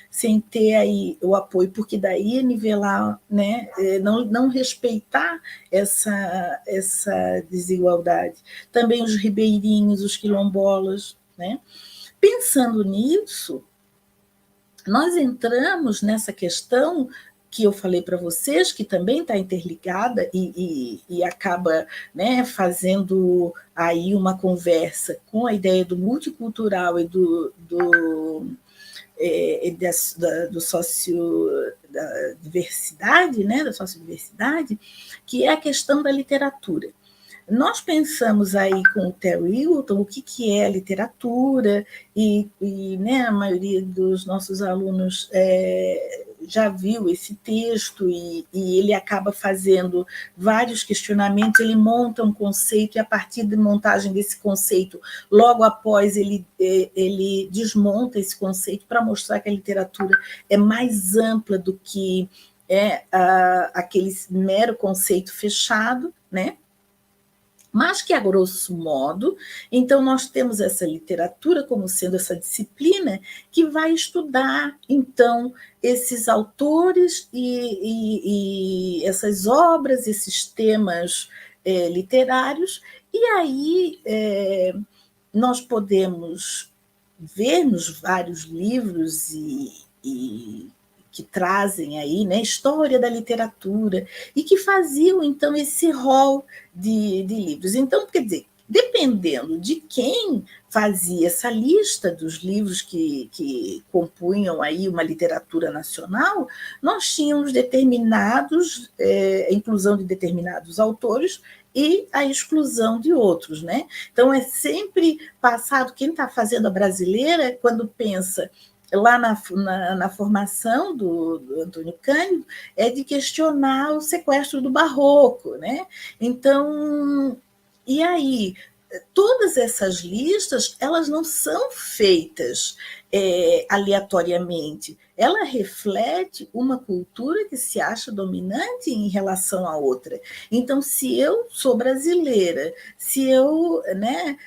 sem ter aí o apoio, porque daí é nivelar, né? Não respeitar essa desigualdade. Também os ribeirinhos, os quilombolas, né? Pensando nisso, nós entramos nessa questão que eu falei para vocês, que também está interligada e acaba, né, fazendo aí uma conversa com a ideia do multicultural e do sócio da diversidade, né, da sociodiversidade, que é a questão da literatura. Nós pensamos aí com o Terry Hilton o que é a literatura, e né, a maioria dos nossos alunos já viu esse texto, e ele acaba fazendo vários questionamentos, ele monta um conceito, e a partir da montagem desse conceito, logo após ele desmonta esse conceito para mostrar que a literatura é mais ampla do que aquele mero conceito fechado, né? mas que, a grosso modo, então nós temos essa literatura como sendo essa disciplina que vai estudar, então, esses autores e essas obras, esses temas literários, e aí nós podemos ver nos vários livros que trazem aí, né, história da literatura, e que faziam, então, esse rol de livros. Então, quer dizer, dependendo de quem fazia essa lista dos livros que compunham aí uma literatura nacional, nós tínhamos determinados, a inclusão de determinados autores e a exclusão de outros, né? Então, é sempre passado, quem está fazendo a brasileira, quando pensa lá na formação do Antônio Cândido, é de questionar o sequestro do barroco, né? Então, e aí, todas essas listas, elas não são feitas aleatoriamente. Ela reflete uma cultura que se acha dominante em relação à outra. Então, se eu sou brasileira, se eu, né,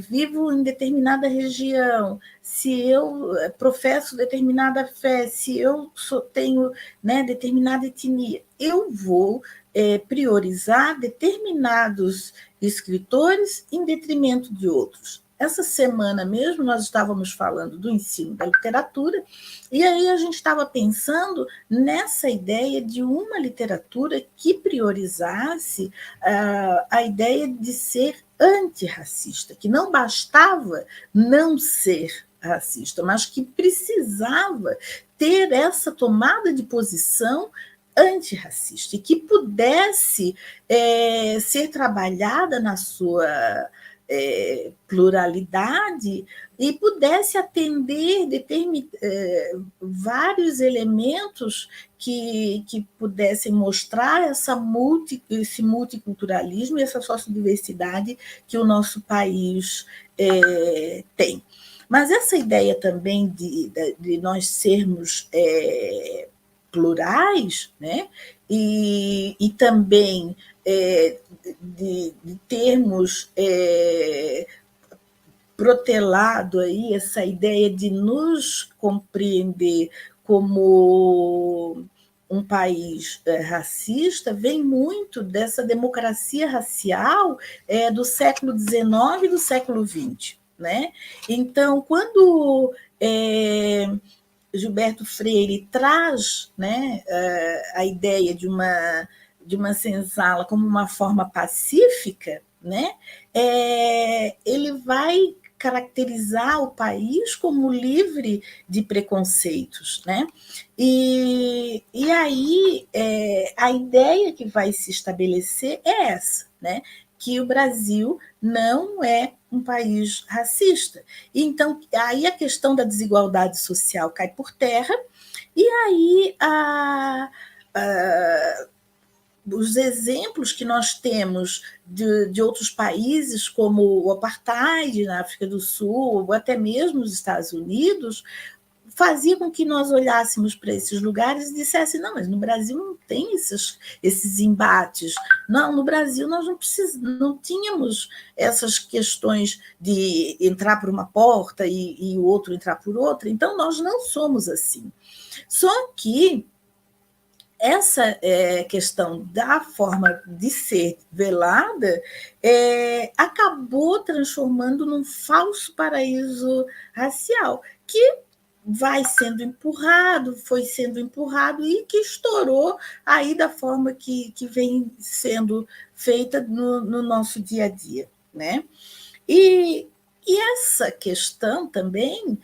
vivo em determinada região, se eu professo determinada fé, se eu tenho, né, determinada etnia, eu vou priorizar determinados escritores em detrimento de outros. Essa semana mesmo nós estávamos falando do ensino da literatura, e aí a gente estava pensando nessa ideia de uma literatura que priorizasse a ideia de ser antirracista, que não bastava não ser racista, mas que precisava ter essa tomada de posição antirracista e que pudesse ser trabalhada na sua pluralidade e pudesse atender vários elementos que pudessem mostrar esse multiculturalismo e essa sociodiversidade que o nosso país tem. Mas essa ideia também de nós sermos plurais, né? E também de termos protelado aí essa ideia de nos compreender como um país racista, vem muito dessa democracia racial do século XIX e do século XX. Né? Então, quando Gilberto Freire traz, né, a ideia de uma senzala como uma forma pacífica, né, ele vai caracterizar o país como livre de preconceitos. Né? E aí a ideia que vai se estabelecer é essa, né? Que o Brasil não é um país racista. Então, aí a questão da desigualdade social cai por terra, e aí os exemplos que nós temos de outros países, como o apartheid na África do Sul, ou até mesmo os Estados Unidos, fazia com que nós olhássemos para esses lugares e dissessem, não, mas no Brasil não tem esses embates. Não, no Brasil nós não tínhamos essas questões de entrar por uma porta e o outro entrar por outra, então nós não somos assim. Só que essa questão da forma de ser velada acabou transformando num falso paraíso racial, que foi sendo empurrado e que estourou aí da forma que vem sendo feita no nosso dia a dia. Né? E essa questão também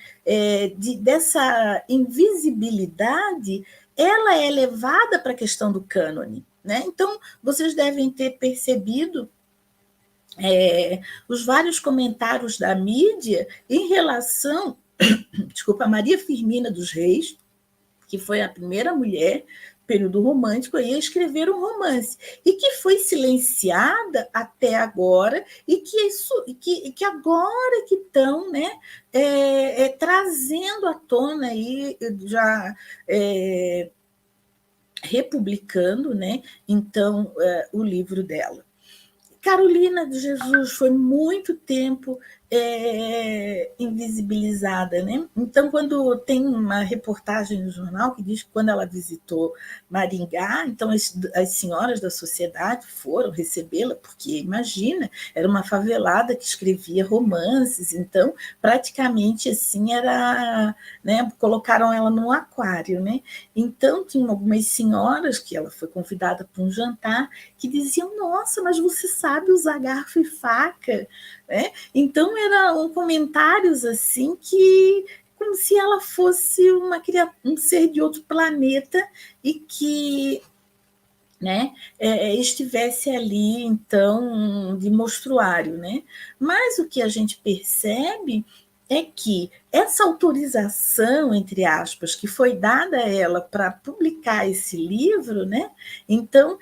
dessa invisibilidade, ela é levada para a questão do cânone. Né? Então, vocês devem ter percebido os vários comentários da mídia em relação a Maria Firmina dos Reis, que foi a primeira mulher, período romântico, a escrever um romance, e que foi silenciada até agora, e que agora que estão, né, trazendo à tona, aí, já republicando, né, então, o livro dela. Carolina de Jesus foi muito tempo invisibilizada, né? Então, quando tem uma reportagem no jornal que diz que quando ela visitou Maringá, então as senhoras da sociedade foram recebê-la, porque, imagina, era uma favelada que escrevia romances, então, praticamente assim, era, né, colocaram ela num aquário, né? Então, tinha algumas senhoras que ela foi convidada para um jantar que diziam, nossa, mas você sabe usar garfo e faca, né? Então, eram comentários assim que como se ela fosse um ser de outro planeta e que, né, estivesse ali, então, de mostruário, né? Mas o que a gente percebe é que essa autorização, entre aspas, que foi dada a ela para publicar esse livro, né? Então,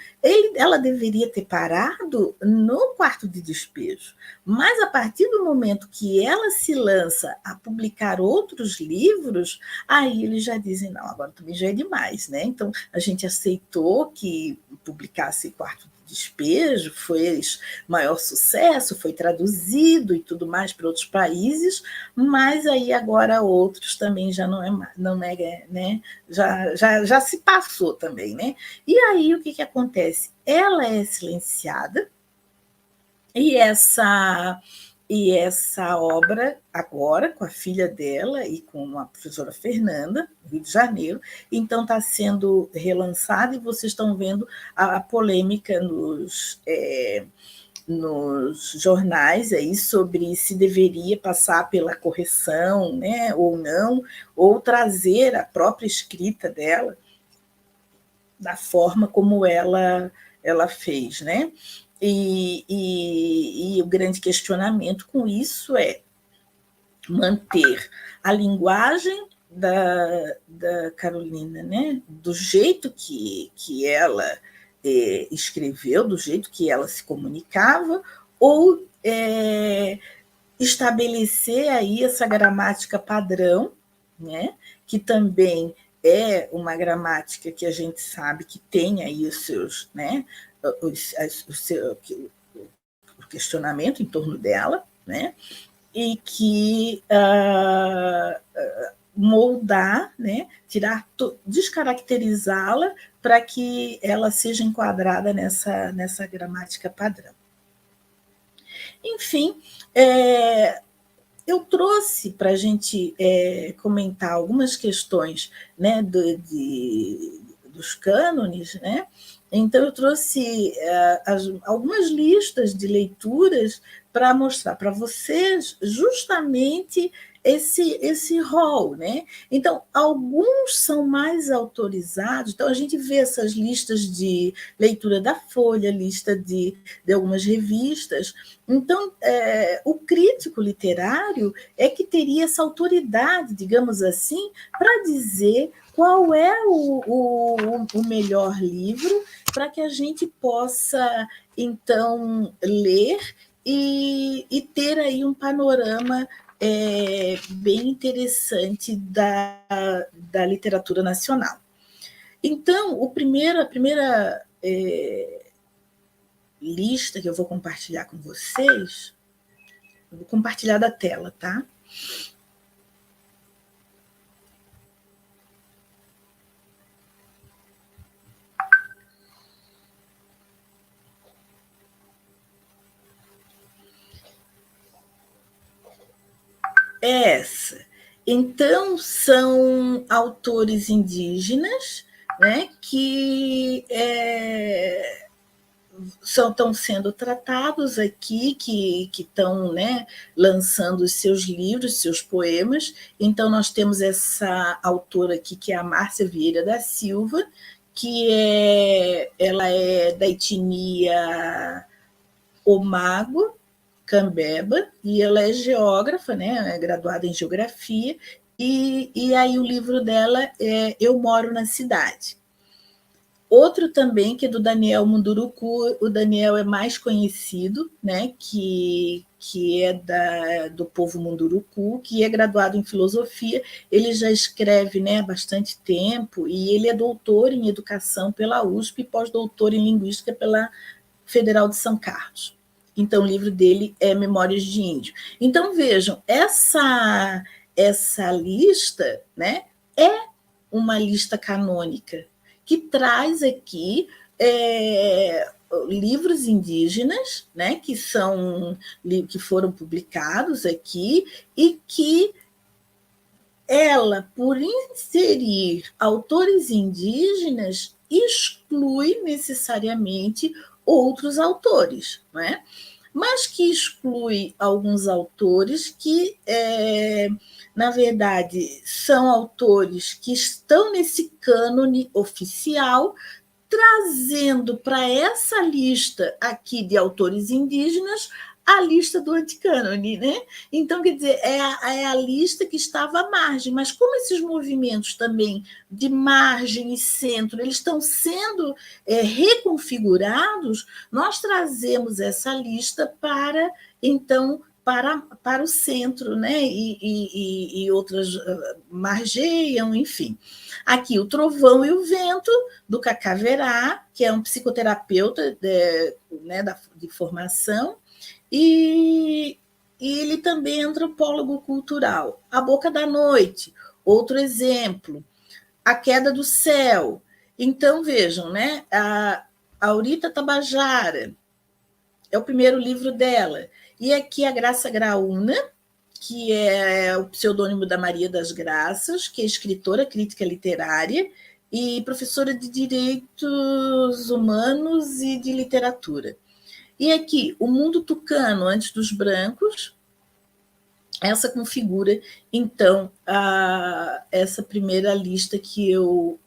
ela deveria ter parado no quarto de despejo. Mas, a partir do momento que ela se lança a publicar outros livros, aí eles já dizem, não, agora também já é demais, né? Então, a gente aceitou que publicasse Quarto de Despejo, fez maior sucesso, foi traduzido e tudo mais para outros países, mas aí agora outros também já não é, né? Já se passou também, né? E aí o que acontece? Ela é silenciada e essa obra, agora, com a filha dela e com a professora Fernanda, do Rio de Janeiro, então está sendo relançada e vocês estão vendo a polêmica nos jornais aí sobre se deveria passar pela correção, né, ou não, ou trazer a própria escrita dela da forma como ela fez, né? E o grande questionamento com isso é manter a linguagem da Carolina, né? Do jeito que ela escreveu, do jeito que ela se comunicava, ou estabelecer aí essa gramática padrão, né? Que também é uma gramática que a gente sabe que tem aí os seus, né? O questionamento em torno dela, né? E que moldar, né? Descaracterizá-la para que ela seja enquadrada nessa gramática padrão. Enfim, eu trouxe para a gente comentar algumas questões, né, dos cânones, né? Então, eu trouxe algumas listas de leituras para mostrar para vocês justamente esse rol, né? Então, alguns são mais autorizados, então a gente vê essas listas de leitura da Folha, lista de algumas revistas. Então, o crítico literário é que teria essa autoridade, digamos assim, para dizer qual é o melhor livro para que a gente possa, então, ler e ter aí um panorama bem interessante da literatura nacional. Então, a primeira lista que eu vou compartilhar com vocês, eu vou compartilhar da tela, tá? Essa. Então, são autores indígenas, né, que estão sendo tratados aqui, que estão, né, lançando os seus livros, seus poemas. Então, nós temos essa autora aqui, que é a Márcia Vieira da Silva, que ela é da etnia Omago, Cambeba, e ela é geógrafa, né, é graduada em geografia, e aí o livro dela é Eu Moro na Cidade. Outro também, que é do Daniel Munduruku, o Daniel é mais conhecido, né, que é do povo Munduruku, que é graduado em filosofia, ele já escreve, né, há bastante tempo, e ele é doutor em educação pela USP e pós-doutor em linguística pela Federal de São Carlos. Então, o livro dele é Memórias de Índio. Então, vejam, essa lista, né, é uma lista canônica que traz aqui livros indígenas, né, que foram publicados aqui e que ela, por inserir autores indígenas, exclui necessariamente outros autores, não é? Mas que exclui alguns autores que, na verdade, são autores que estão nesse cânone oficial, trazendo para essa lista aqui de autores indígenas a lista do anticânone, né? Então, quer dizer, é a lista que estava à margem, mas como esses movimentos também de margem e centro, eles estão sendo reconfigurados, nós trazemos essa lista para, então, para o centro, né? E outras margeiam, enfim. Aqui, o Trovão e o Vento, do Cacaverá, que é um psicoterapeuta de formação, e ele também é antropólogo cultural. A Boca da Noite, outro exemplo. A Queda do Céu. Então, vejam, né? A Aurita Tabajara é o primeiro livro dela. E aqui a Graça Graúna, que é o pseudônimo da Maria das Graças, que é escritora, crítica literária e professora de Direitos Humanos e de Literatura. E aqui, O Mundo Tucano, Antes dos Brancos, essa configura, então, essa primeira lista que eu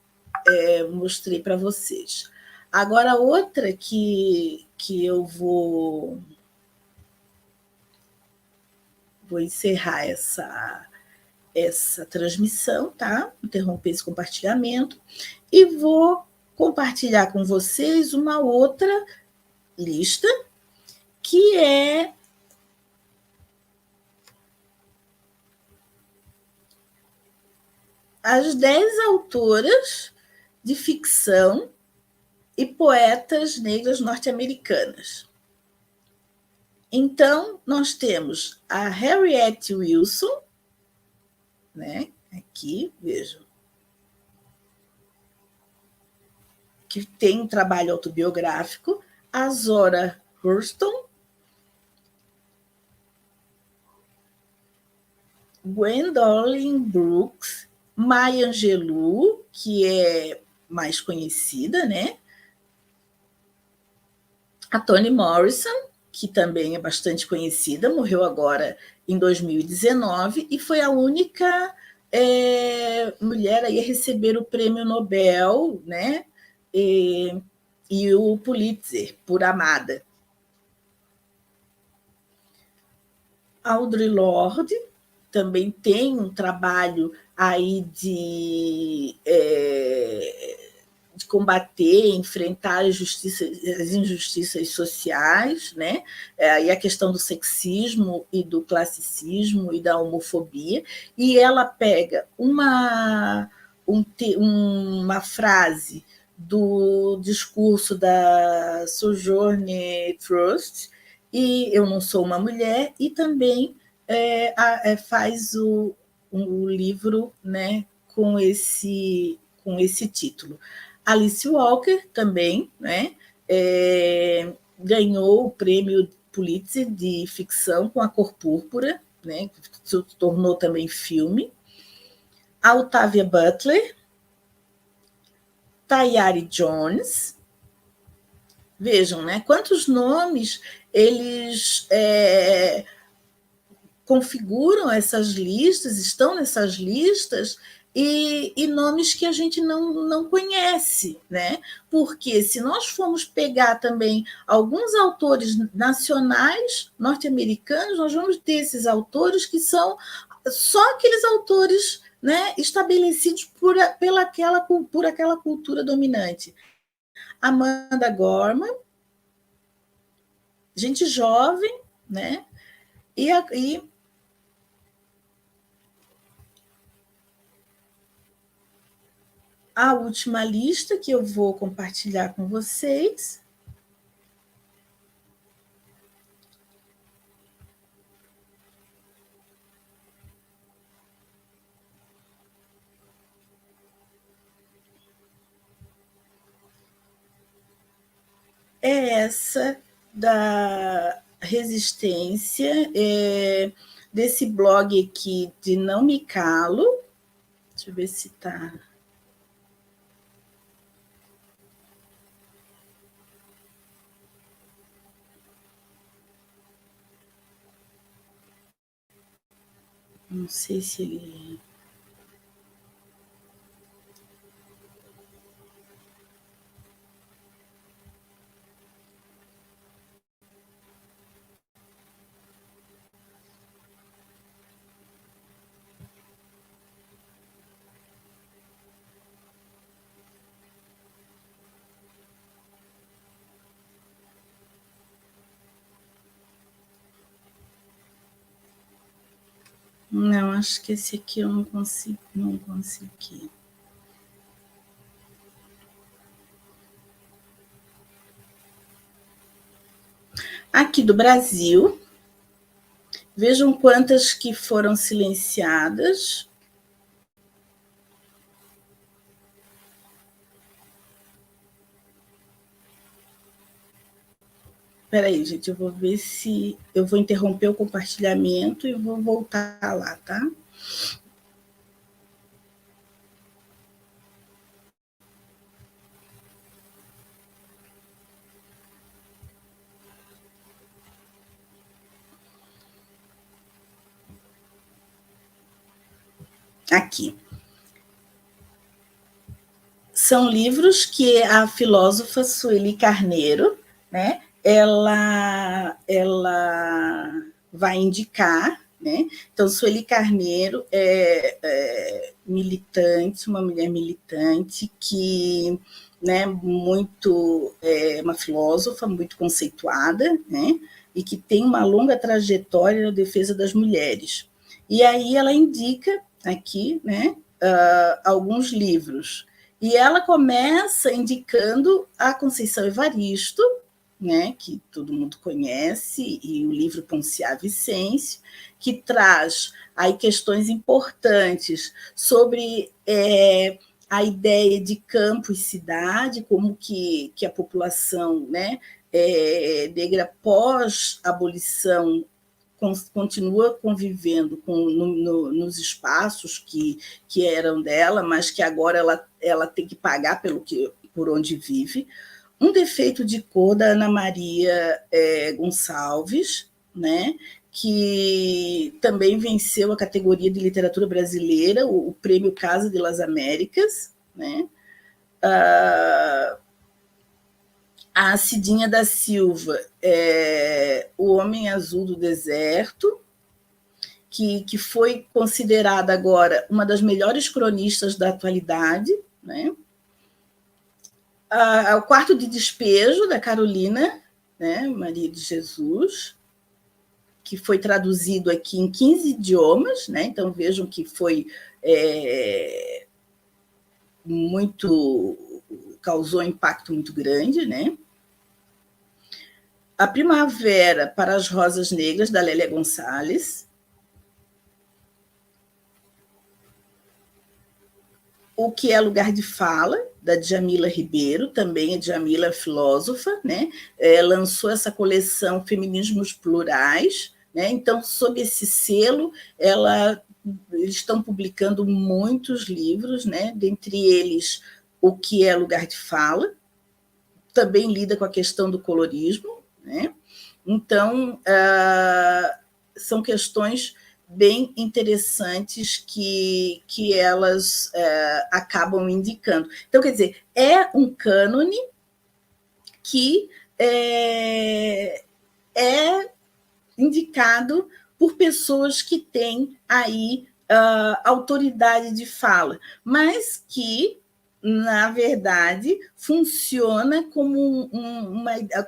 mostrei para vocês. Agora, outra que eu vou encerrar essa transmissão, tá? Interromper esse compartilhamento, e vou compartilhar com vocês uma outra lista, que é as 10 autoras de ficção e poetas negras norte-americanas. Então, nós temos a Harriet Wilson, né? Aqui, vejam, que tem um trabalho autobiográfico, a Zora Hurston, Gwendolyn Brooks, Maya Angelou, que é mais conhecida, né? A Toni Morrison, que também é bastante conhecida, morreu agora em 2019 e foi a única mulher a receber o Prêmio Nobel, né? E o Pulitzer, por Amada. Audre Lorde também tem um trabalho aí de combater, enfrentar as injustiças sociais, né? E a questão do sexismo e do classicismo e da homofobia, e ela pega uma frase do discurso da Sojourner Truth, e Eu Não Sou Uma Mulher, e também faz o livro, né, com esse título. Alice Walker também, né, ganhou o prêmio Pulitzer de ficção com A Cor Púrpura, né, que se tornou também filme. A Octavia Butler, Tayari Jones. Vejam, né, quantos nomes eles configuram essas listas, estão nessas listas, e nomes que a gente não conhece, né? Porque se nós formos pegar também alguns autores nacionais norte-americanos, nós vamos ter esses autores que são só aqueles autores, né, estabelecidos por aquela cultura dominante. Amanda Gorman, gente jovem, né? E a última lista que eu vou compartilhar com vocês é essa da resistência, desse blog aqui de Não Me Calo. Deixa eu ver se está... Não sei se ele... Não, acho que esse aqui eu não consegui. Aqui do Brasil, vejam quantas que foram silenciadas. Espera aí, gente, eu vou ver se... Eu vou interromper o compartilhamento e vou voltar lá, tá? Aqui. São livros que a filósofa Sueli Carneiro, né, ela vai indicar, né? Então, Sueli Carneiro é militante, uma mulher militante que, né, uma filósofa muito conceituada, né, e que tem uma longa trajetória na defesa das mulheres. E aí ela indica aqui, né, alguns livros. E ela começa indicando a Conceição Evaristo, né, que todo mundo conhece, e o livro Ponciá Vicêncio, que traz aí questões importantes sobre a ideia de campo e cidade, como que a população, né, negra pós-abolição continua convivendo nos espaços que eram dela, mas que agora ela tem que pagar por onde vive. Um defeito de cor da Ana Maria Gonçalves, né, que também venceu a categoria de literatura brasileira, o prêmio Casa de las Américas, né? A Cidinha da Silva, O Homem Azul do Deserto, que foi considerada agora uma das melhores cronistas da atualidade, né? O Quarto de Despejo, da Carolina, né, Maria de Jesus, que foi traduzido aqui em 15 idiomas, né? Então vejam que foi causou um impacto muito grande, né? A Primavera para as Rosas Negras, da Lélia Gonçalves. O que é Lugar de Fala, da Djamila Ribeiro, também a Djamila é filósofa, né? Lançou essa coleção Feminismos Plurais, né? Então, sob esse selo, eles estão publicando muitos livros, né? Dentre eles, O que é Lugar de Fala, também lida com a questão do colorismo, né? Então, são questões bem interessantes que elas acabam indicando. Então, quer dizer, é um cânone que é indicado por pessoas que têm aí autoridade de fala, mas que, na verdade, funciona como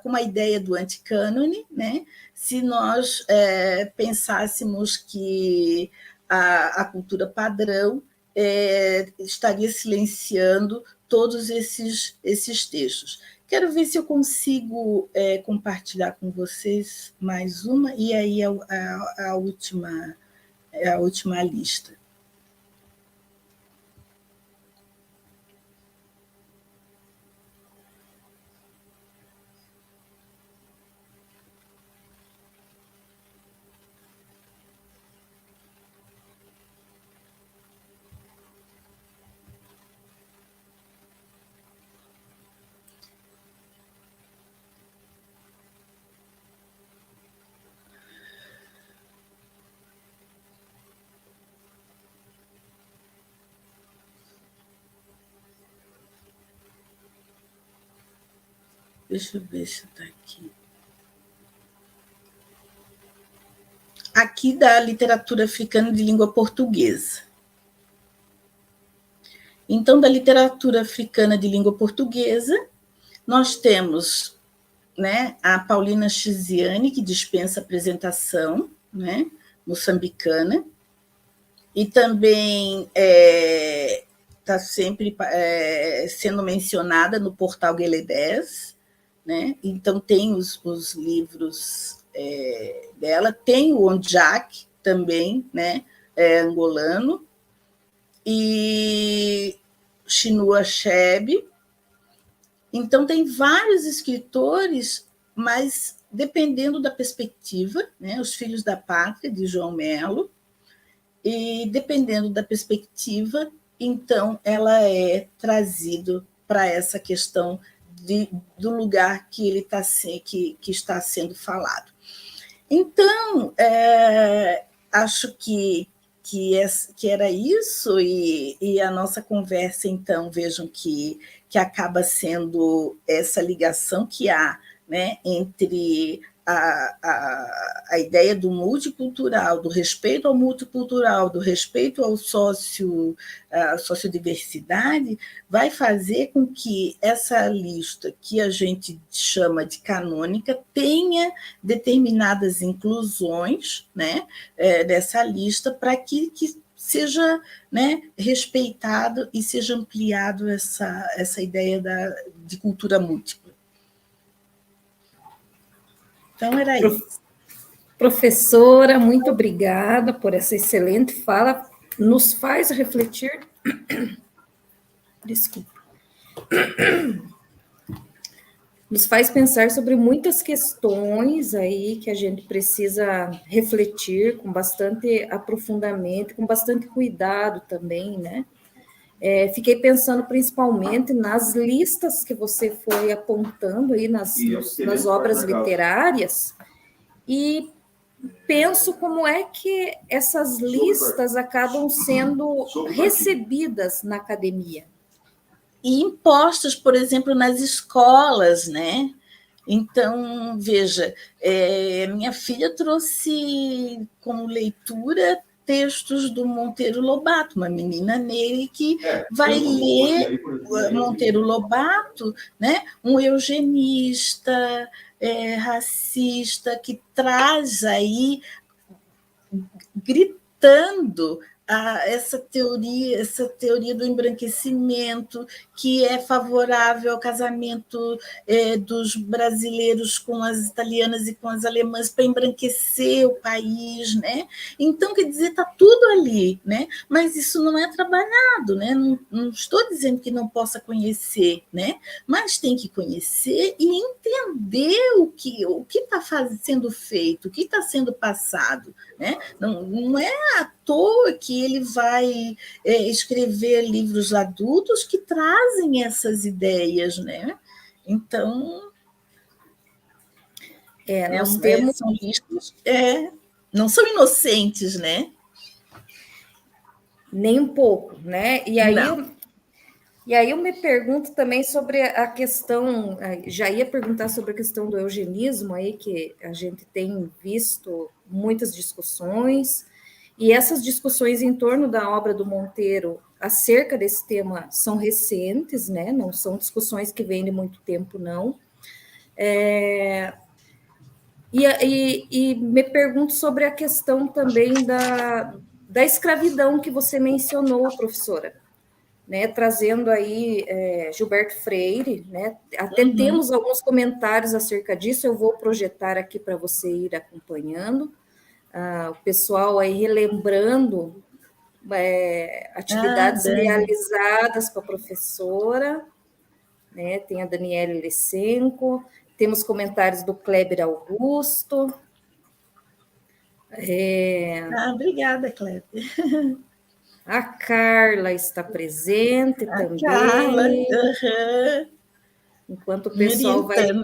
uma ideia do anticânone, né? Se nós pensássemos que a cultura padrão estaria silenciando todos esses textos. Quero ver se eu consigo compartilhar com vocês mais uma, e aí a última lista. Deixa eu ver se está aqui. Aqui da literatura africana de língua portuguesa. Então, da literatura africana de língua portuguesa, nós temos, né, a Paulina Chiziane, que dispensa apresentação, né, moçambicana, e também está sempre sendo mencionada no portal Guelé 10, né? Então, tem os livros dela, tem o Onjak também, né, angolano, e Chinua Achebe. Então, tem vários escritores, mas dependendo da perspectiva, né, Os Filhos da Pátria, de João Melo, e dependendo da perspectiva, então, ela é trazido para essa questão do lugar que ele que está sendo falado. Então, acho que era isso, e a nossa conversa, então, vejam que acaba sendo essa ligação que há, né, entre a ideia do multicultural, do respeito ao multicultural, do respeito à sociodiversidade, vai fazer com que essa lista, que a gente chama de canônica, tenha determinadas inclusões, né, dessa lista, para que seja, né, respeitado e seja ampliado essa ideia de cultura múltipla. Então, era isso. Professora, muito obrigada por essa excelente fala. Nos faz refletir. Desculpa. Nos faz pensar sobre muitas questões aí que a gente precisa refletir com bastante aprofundamento, com bastante cuidado também, né? Fiquei pensando principalmente nas listas que você foi apontando aí nas obras literárias, e penso como é que essas listas acabam sendo recebidas na academia. E impostas, por exemplo, nas escolas, né? Então, veja, minha filha trouxe como leitura textos do Monteiro Lobato, uma menina negra que vai ler Monteiro Lobato, né? Um eugenista, racista, que traz aí, gritando, essa teoria do embranquecimento, que é favorável ao casamento dos brasileiros com as italianas e com as alemãs para embranquecer o país, né? Então, quer dizer, está tudo ali, né? Mas isso não é trabalhado, né? Não estou dizendo que não possa conhecer, né? Mas tem que conhecer e entender o que está sendo feito, o que está sendo passado, né? Não é à toa que ele vai escrever livros adultos que trazem essas ideias, né? Então, são listas, não são inocentes, né? Nem um pouco, né? E aí eu me pergunto também sobre a questão, já ia perguntar sobre a questão do eugenismo aí, que a gente tem visto muitas discussões, e essas discussões em torno da obra do Monteiro acerca desse tema são recentes, né? Não são discussões que vêm de muito tempo, não. E me pergunto sobre a questão também da escravidão que você mencionou, professora, né? Trazendo aí Gilberto Freire, né? Até temos alguns comentários acerca disso, eu vou projetar aqui para você ir acompanhando. O pessoal aí relembrando atividades realizadas com a professora, né? Tem a Daniele Lessenko, temos comentários do Kleber Augusto. Obrigada, Kleber. A Carla está presente também. Carla, Enquanto o pessoal vai... Não,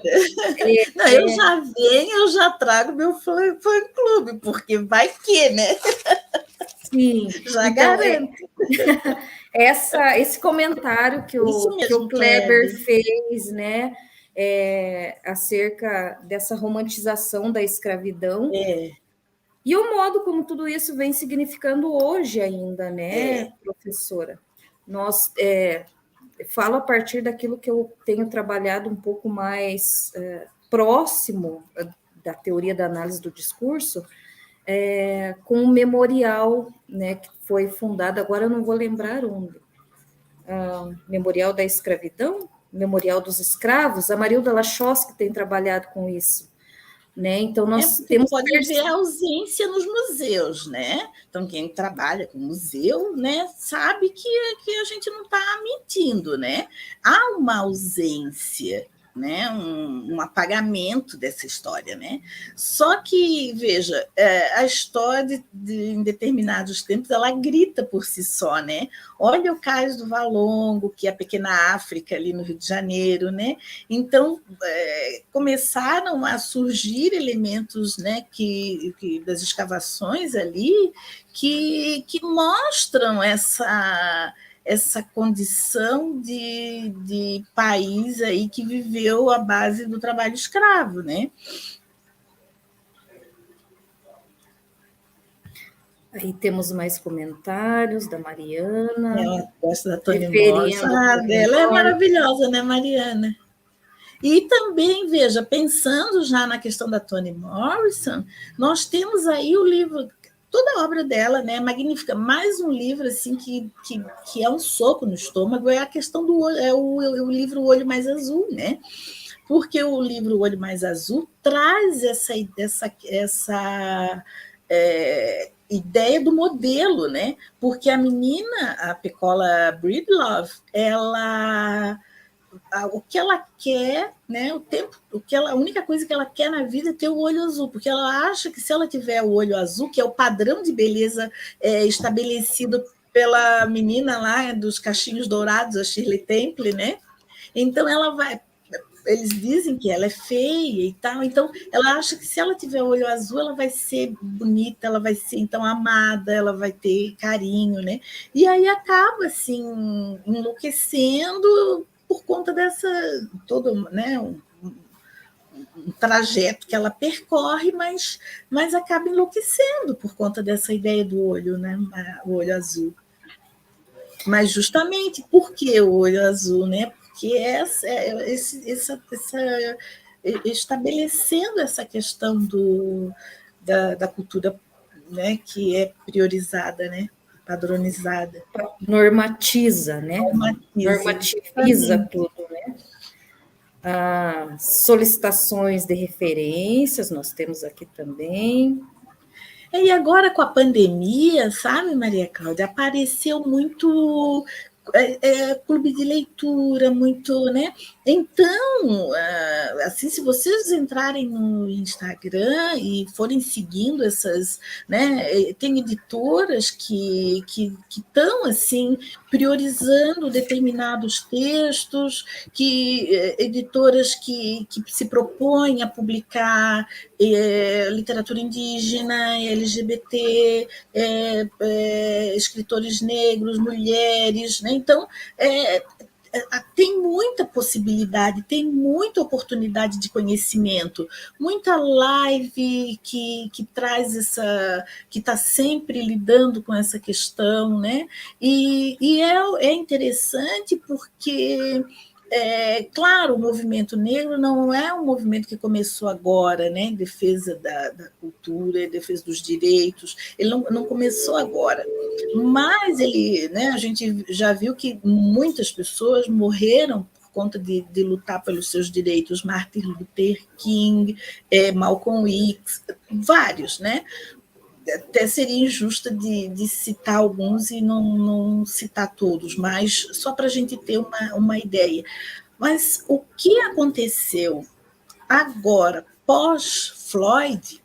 eu já trago meu fã-clube, porque vai que, né? Sim. Já então, garanto. Esse comentário que o Kleber fez, né? acerca dessa romantização da escravidão e o modo como tudo isso vem significando hoje ainda, né, professora? Nós falo a partir daquilo que eu tenho trabalhado um pouco mais próximo da teoria da análise do discurso, com um memorial, né, que foi fundado, agora eu não vou lembrar onde, Memorial da Escravidão, Memorial dos Escravos, a Marilda Lachowski tem trabalhado com isso, né? Então nós temos pode ver a ausência nos museus, né? Então quem trabalha com museu, né, sabe que a gente não está mentindo, né? Há uma ausência, né, um apagamento dessa história, né? Só que, veja, a história em determinados tempos ela grita por si só, né? Olha o Cais do Valongo, que é a pequena África ali no Rio de Janeiro, né? Então começaram a surgir elementos, né, das escavações ali que mostram essa condição de país aí que viveu à base do trabalho escravo, né? Aí temos mais comentários da Mariana. Ela gosta da Toni Morrison. Ela é maravilhosa, né, Mariana? E também, veja, pensando já na questão da Toni Morrison, nós temos aí o livro... Toda a obra dela, né, magnífica. Mais um livro assim que é um soco no estômago é a questão do olho, o livro O Olho Mais Azul, né? Porque o livro O Olho Mais Azul traz essa ideia do modelo, né? Porque a menina, a Pecola Breedlove, o que ela quer, né, a única coisa que ela quer na vida é ter o olho azul, porque ela acha que se ela tiver o olho azul, que é o padrão de beleza estabelecido pela menina lá dos cachinhos dourados, a Shirley Temple, né? Então eles dizem que ela é feia e tal, então ela acha que se ela tiver o olho azul, ela vai ser bonita, ela vai ser então amada, ela vai ter carinho, né? E aí acaba assim enlouquecendo por conta dessa todo, né, um trajeto que ela percorre, mas acaba enlouquecendo por conta dessa ideia do olho, né, o olho azul. Mas justamente porque o olho azul, né? Porque estabelecendo essa questão da cultura, né, que é priorizada, né, padronizada. Normatiza, né? Normativiza tudo, né? Solicitações de referências, nós temos aqui também. E agora, com a pandemia, sabe, Maria Cláudia, apareceu muito clube de leitura, muito, né? Então, assim, se vocês entrarem no Instagram e forem seguindo essas, né? Tem editoras que estão assim priorizando determinados textos, editoras que se propõem a publicar literatura indígena, LGBT, escritores negros, mulheres, né? Então, tem muita possibilidade, tem muita oportunidade de conhecimento, muita live que traz que está sempre lidando com essa questão, né? E é interessante porque claro, o movimento negro não é um movimento que começou agora, né, em defesa da cultura, em defesa dos direitos, ele não começou agora, mas ele, né, a gente já viu que muitas pessoas morreram por conta de lutar pelos seus direitos, Martin Luther King, Malcolm X, vários, né? Até seria injusta de citar alguns e não citar todos, mas só para a gente ter uma ideia. Mas o que aconteceu agora, pós-Floyd,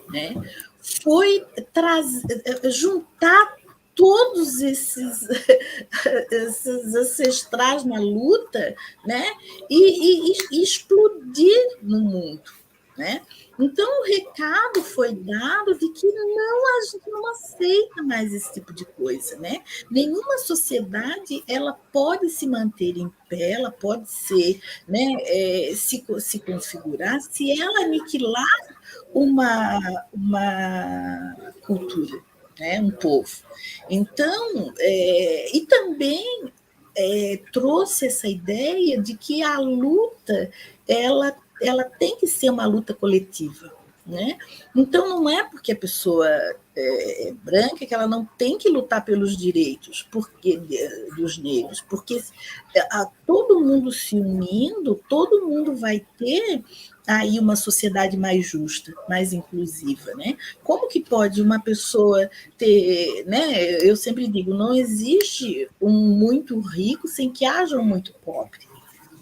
né, foi juntar todos esses ancestrais na luta, né, e explodir no mundo, né? Então, o recado foi dado de que a gente não aceita mais esse tipo de coisa, né? Nenhuma sociedade ela pode se manter em pé, ela pode ser, né, se configurar se ela aniquilar uma cultura, né, um povo. Então, e também trouxe essa ideia de que a luta ela tem que ser uma luta coletiva, né? Então não é porque a pessoa é branca que ela não tem que lutar pelos direitos dos negros, porque todo mundo se unindo, todo mundo vai ter aí uma sociedade mais justa, mais inclusiva, né? Como que pode uma pessoa ter, né? Eu sempre digo, não existe um muito rico sem que haja um muito pobre,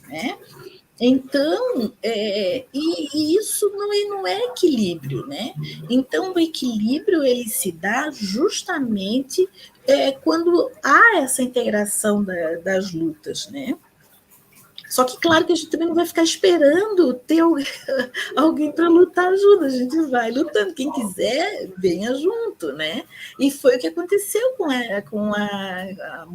né? Então, e isso não é equilíbrio, né? Então, o equilíbrio ele se dá justamente quando há essa integração das lutas, né? Só que, claro, que a gente também não vai ficar esperando ter alguém para lutar ajuda, a gente vai lutando. Quem quiser, venha junto, né? E foi o que aconteceu com a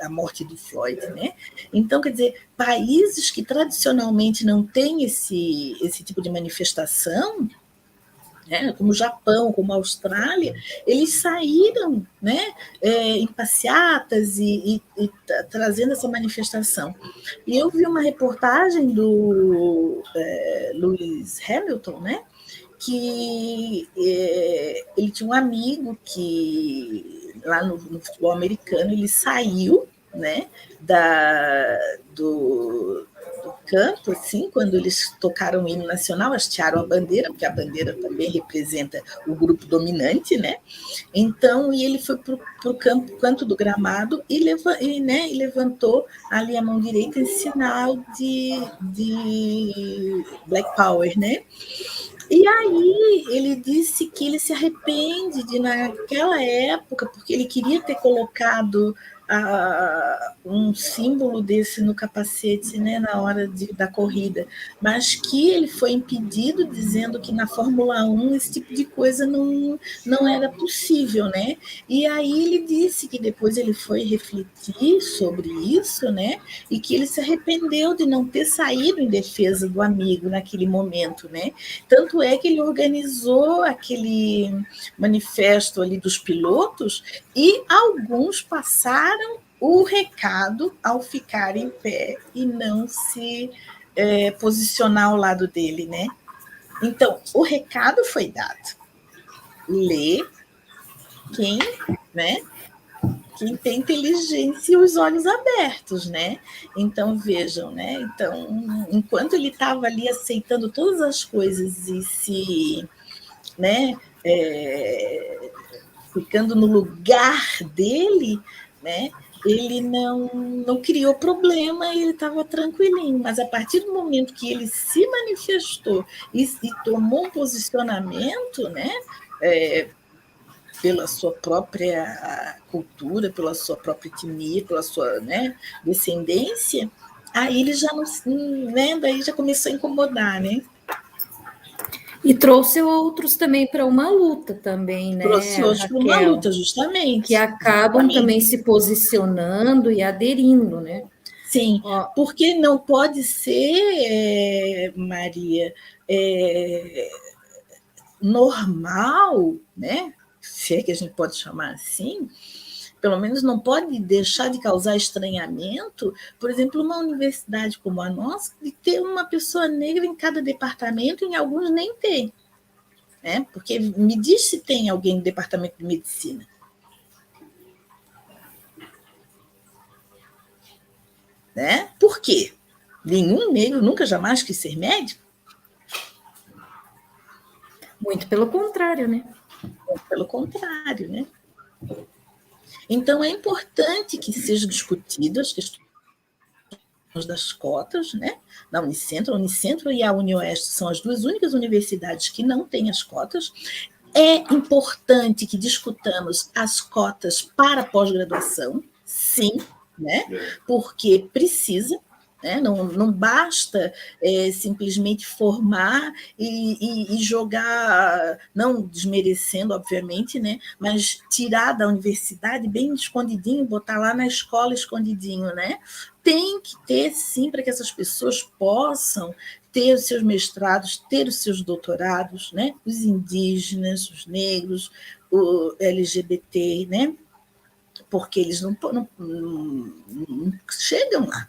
morte do Floyd, né? Então, quer dizer, países que tradicionalmente não têm esse tipo de manifestação, né, como o Japão, como a Austrália, eles saíram, né, em passeatas e trazendo essa manifestação. E eu vi uma reportagem do Lewis Hamilton, né, que ele tinha um amigo que, lá no futebol americano, ele saiu, né, do campo, assim, quando eles tocaram o hino nacional, hastearam a bandeira, porque a bandeira também representa o grupo dominante, né? Então, e ele foi para o canto do gramado e levantou ali a mão direita em sinal de Black Power, né? E aí ele disse que ele se arrepende de, naquela época, porque ele queria ter colocado um símbolo desse no capacete, né, na hora da corrida, mas que ele foi impedido, dizendo que na Fórmula 1 esse tipo de coisa não era possível, né? E aí ele disse que depois ele foi refletir sobre isso, né, e que ele se arrependeu de não ter saído em defesa do amigo naquele momento, né? Tanto é que ele organizou aquele manifesto ali dos pilotos e alguns passaram o recado ao ficar em pé e não se posicionar ao lado dele, né? Então, o recado foi dado. Lê quem tem inteligência e os olhos abertos, né? Então, vejam, né? Então, enquanto ele estava ali aceitando todas as coisas e se, né, ficando no lugar dele, né? Ele não criou problema, ele estava tranquilinho, mas a partir do momento que ele se manifestou e tomou um posicionamento, né, pela sua própria cultura, pela sua própria etnia, pela sua, né, descendência, aí ele já não, né, daí já começou a incomodar, né? E trouxe outros também para uma luta também, né? Trouxe outros para uma luta, justamente. Que acabam também se posicionando e aderindo, né? Sim, porque não pode ser, Maria, normal, né? Se é que a gente pode chamar assim, pelo menos não pode deixar de causar estranhamento, por exemplo, uma universidade como a nossa, de ter uma pessoa negra em cada departamento, e em alguns nem tem. Né? Porque me diz se tem alguém no departamento de medicina. Né? Por quê? Nenhum negro nunca jamais quis ser médico? Muito pelo contrário, né? Muito pelo contrário, né? Então, é importante que sejam discutidas as questões das cotas, né? Na Unicentro. A Unicentro e a UniOeste são as duas únicas universidades que não têm as cotas. É importante que discutamos as cotas para pós-graduação, sim, né? Porque precisa, né? Não basta simplesmente formar e jogar, não desmerecendo, obviamente, né? Mas tirar da universidade bem escondidinho, botar lá na escola escondidinho, né? Tem que ter, sim, para que essas pessoas possam ter os seus mestrados, ter os seus doutorados, né? Os indígenas, os negros, o LGBT, né? Porque eles não chegam lá.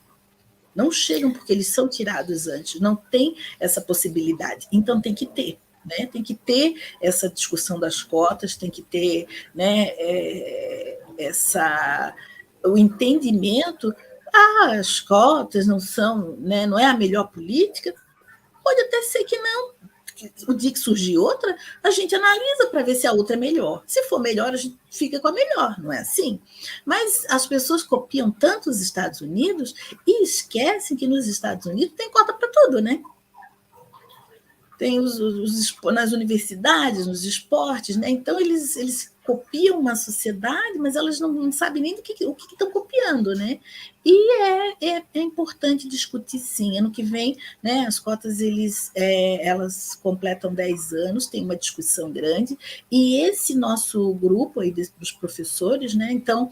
Não chegam porque eles são tirados antes, não tem essa possibilidade. Então tem que ter, né? Tem que ter essa discussão das cotas, tem que ter, né, o entendimento. As cotas não são, né, não é a melhor política. Pode até ser que não. O dia que surgir outra, a gente analisa para ver se a outra é melhor. Se for melhor, a gente fica com a melhor, não é assim? Mas as pessoas copiam tanto os Estados Unidos e esquecem que nos Estados Unidos tem cota para tudo, né? Tem nas universidades, nos esportes, né? Então eles copiam uma sociedade, mas elas não sabem nem o que estão copiando, né? E é importante discutir, sim. Ano que vem, né, as cotas elas completam 10 anos, tem uma discussão grande, e esse nosso grupo aí dos professores, né, então,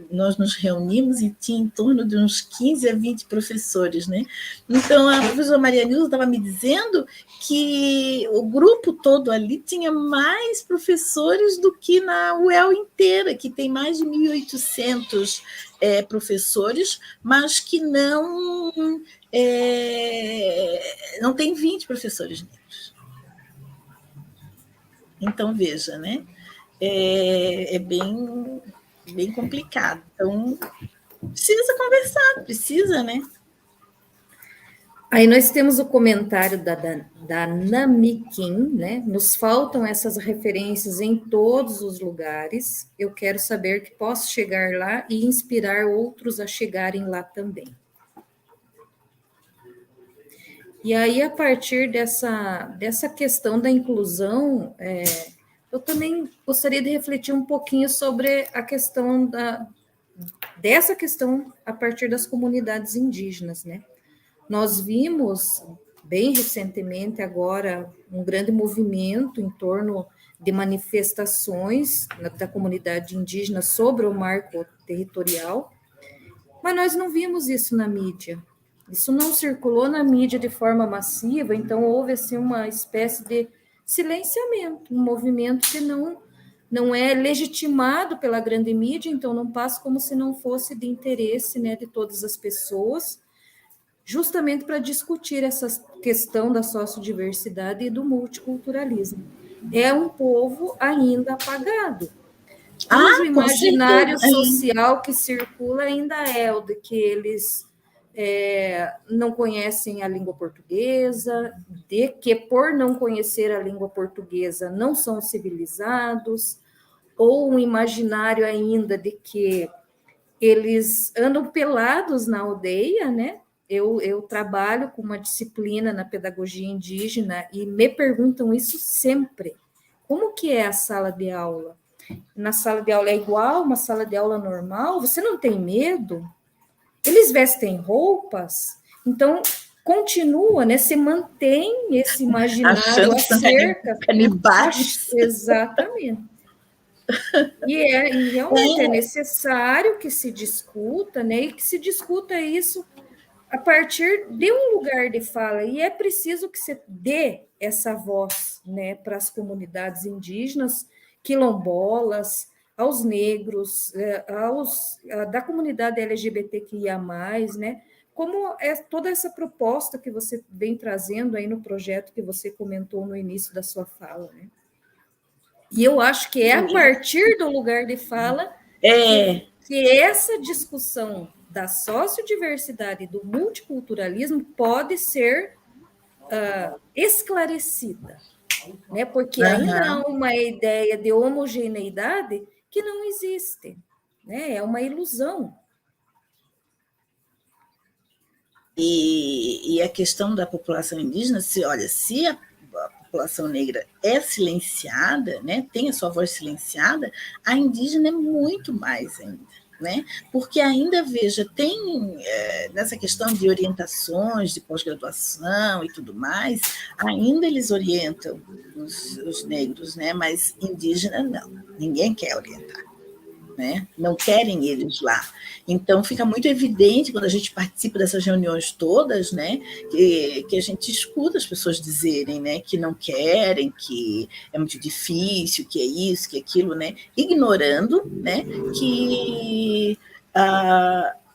nós nos reunimos e tinha em torno de uns 15 a 20 professores, né? Então, a professora Maria Nilza estava me dizendo que o grupo todo ali tinha mais professores do que na UEL inteira, que tem mais de 1.800 professores, mas que não tem 20 professores negros. Então, veja, né? É bem complicado. Então, precisa conversar, precisa, né? Aí nós temos o comentário da Namikin, né? Nos faltam essas referências em todos os lugares. Eu quero saber que posso chegar lá e inspirar outros a chegarem lá também. E aí, a partir dessa questão da inclusão, eu também gostaria de refletir um pouquinho sobre a questão dessa questão a partir das comunidades indígenas, né? Nós vimos, bem recentemente agora, um grande movimento em torno de manifestações da comunidade indígena sobre o marco territorial, mas nós não vimos isso na mídia. Isso não circulou na mídia de forma massiva, então houve assim, uma espécie de silenciamento, um movimento que não é legitimado pela grande mídia, então não passa como se não fosse de interesse, né, de todas as pessoas, justamente para discutir essa questão da sociodiversidade e do multiculturalismo. É um povo ainda apagado. O imaginário social que circula ainda é o de que eles não conhecem a língua portuguesa, de que por não conhecer a língua portuguesa não são civilizados, ou um imaginário ainda de que eles andam pelados na aldeia, né? Eu trabalho com uma disciplina na pedagogia indígena e me perguntam isso sempre. Como que é a sala de aula? Na sala de aula é igual uma sala de aula normal? Você não tem medo? Eles vestem roupas? Então, continua, né? Se mantém esse imaginário acerca. Canibais. Exatamente. E realmente é necessário que se discuta, né? E que se discuta isso a partir de um lugar de fala, e é preciso que se dê essa voz, né, para as comunidades indígenas, quilombolas, aos negros, da comunidade LGBTQIA+, né, como é toda essa proposta que você vem trazendo aí no projeto que você comentou no início da sua fala, né? E eu acho que é a partir do lugar de fala que essa discussão da sociodiversidade e do multiculturalismo pode ser esclarecida, né? Porque ainda há uma ideia de homogeneidade que não existe, né? É uma ilusão. E a questão da população indígena, se a população negra é silenciada, né, tem a sua voz silenciada, a indígena é muito mais ainda. né? Porque ainda, veja, tem nessa questão de orientações de pós-graduação e tudo mais, ainda eles orientam os negros, né? Mas indígena não, ninguém quer orientar, né? Não querem eles lá. Então, fica muito evidente quando a gente participa dessas reuniões todas, né, que a gente escuta as pessoas dizerem, né, que não querem, que é muito difícil, que é isso, que é aquilo, né, ignorando, né, que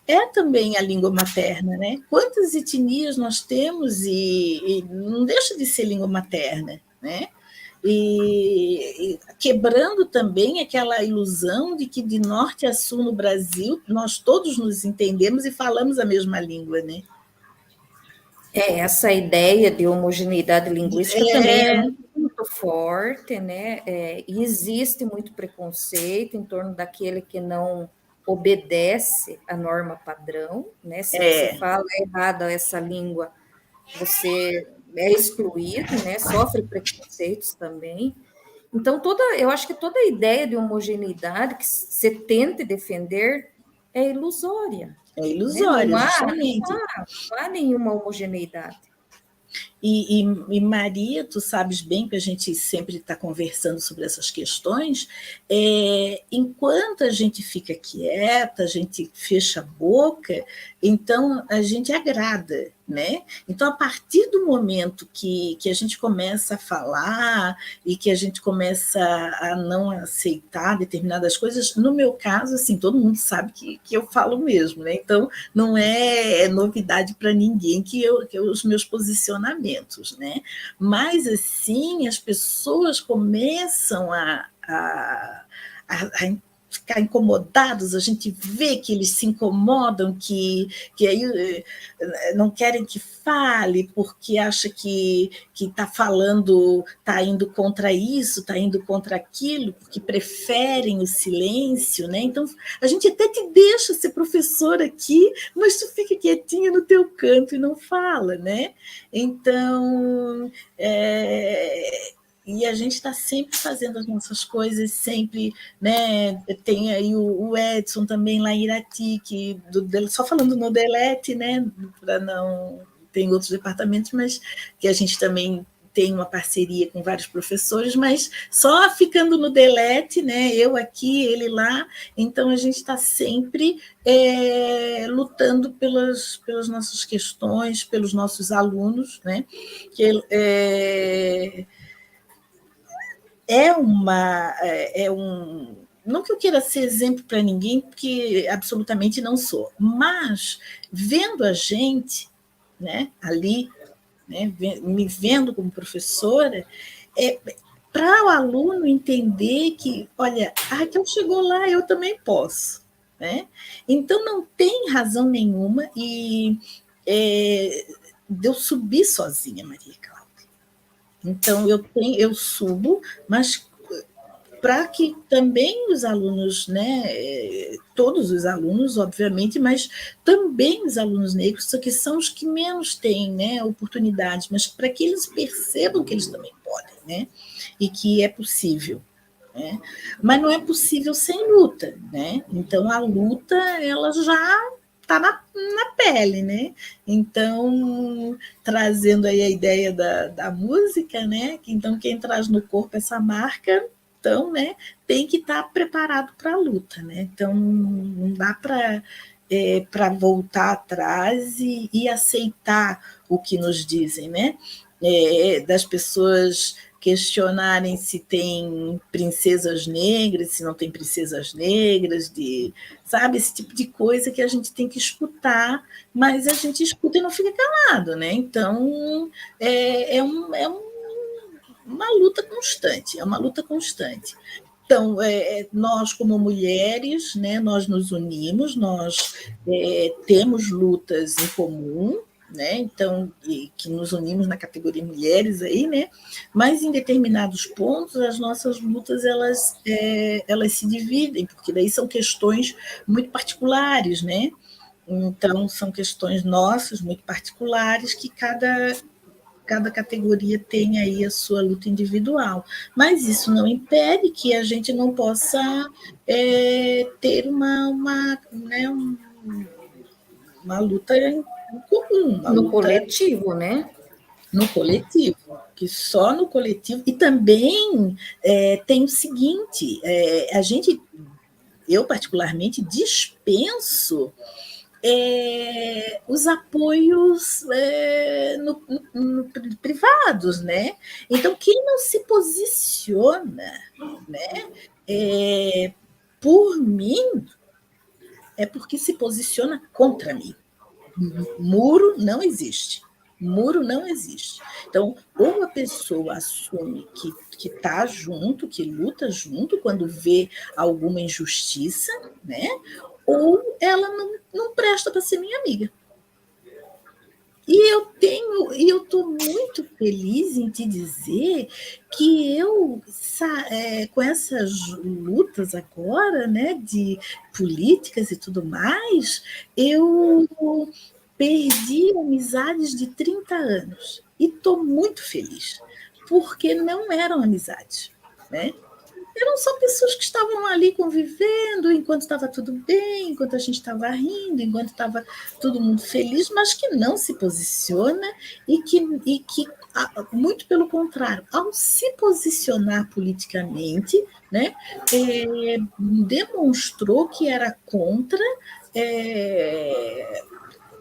é também a língua materna, né? Quantas etnias nós temos e não deixa de ser língua materna, né? E quebrando também aquela ilusão de que de norte a sul no Brasil nós todos nos entendemos e falamos a mesma língua, né? Essa ideia de homogeneidade linguística também é muito forte, né? E existe muito preconceito em torno daquele que não obedece à norma padrão, né? Se você fala errado essa língua, você é excluído, né? Sofre preconceitos também. Então, eu acho que toda a ideia de homogeneidade que você tente defender é ilusória. É ilusória, né? justamente. Não há nenhuma homogeneidade. E Maria, tu sabes bem que a gente sempre está conversando sobre essas questões, enquanto a gente fica quieta, a gente fecha a boca, então a gente agrada, né? Então, a partir do momento que a gente começa a falar e que a gente começa a não aceitar determinadas coisas, no meu caso, assim, todo mundo sabe que eu falo mesmo, né? Então, não é novidade para ninguém que os meus posicionamentos, né? Mas, assim, as pessoas começam a ficar incomodados, a gente vê que eles se incomodam, que aí não querem que fale, porque acha que está falando, está indo contra isso, está indo contra aquilo, porque preferem o silêncio, né? Então, a gente até te deixa ser professor aqui, mas tu fica quietinha no teu canto e não fala, né? Então, e a gente está sempre fazendo as nossas coisas, sempre, né? Tem aí o Edson também lá em Irati, só falando no Delete, né? Para não. Tem outros departamentos, mas que a gente também tem uma parceria com vários professores, mas só ficando no Delete, né? Eu aqui, ele lá, então a gente está sempre lutando pelas nossas questões, pelos nossos alunos, né? Não que eu queira ser exemplo para ninguém, porque absolutamente não sou, mas vendo a gente, né, ali, né, me vendo como professora, para o aluno entender que, olha, a Raquel chegou lá, eu também posso. Né? Então, não tem razão nenhuma de eu subir sozinha, Maria Cláudia. Então, eu subo, mas para que também os alunos, né, todos os alunos, obviamente, mas também os alunos negros, que são os que menos têm, né, oportunidades, mas para que eles percebam que eles também podem, né, e que é possível. Né? Mas não é possível sem luta. Né? Então, a luta ela já está na pele, né? Então, trazendo aí a ideia da música, né? Então, quem traz no corpo essa marca, então, né, tem que estar preparado para a luta, né? Então, não dá para voltar atrás e aceitar o que nos dizem, né? Das pessoas questionarem se tem princesas negras, se não tem princesas negras, sabe, esse tipo de coisa que a gente tem que escutar, mas a gente escuta e não fica calado, né? Então, uma luta constante, é uma luta constante. Então, nós, como mulheres, né, nós nos unimos, nós temos lutas em comum, né? Então, que nos unimos na categoria mulheres aí, né? Mas em determinados pontos as nossas lutas elas se dividem, porque daí são questões muito particulares, né? Então são questões nossas muito particulares que cada cada categoria tem aí a sua luta individual, mas isso não impede que a gente não possa ter né, uma luta em comum, uma no luta coletivo, né? No coletivo, que só no coletivo. E também tem o seguinte: eu particularmente dispenso os apoios privados, né? Então, quem não se posiciona, né, por mim, é porque se posiciona contra mim. Muro não existe. Muro não existe. Então, ou a pessoa assume que está junto, que luta junto, quando vê alguma injustiça, né? Ou ela não presta para ser minha amiga. E eu estou muito feliz em te dizer que eu, com essas lutas agora, né, de políticas e tudo mais, eu perdi amizades de 30 anos. E estou muito feliz, porque não eram amizades, né? Eram só pessoas que estavam ali convivendo enquanto estava tudo bem, enquanto a gente estava rindo, enquanto estava todo mundo feliz, mas que não se posiciona e que muito pelo contrário, ao se posicionar politicamente, né, demonstrou que era contra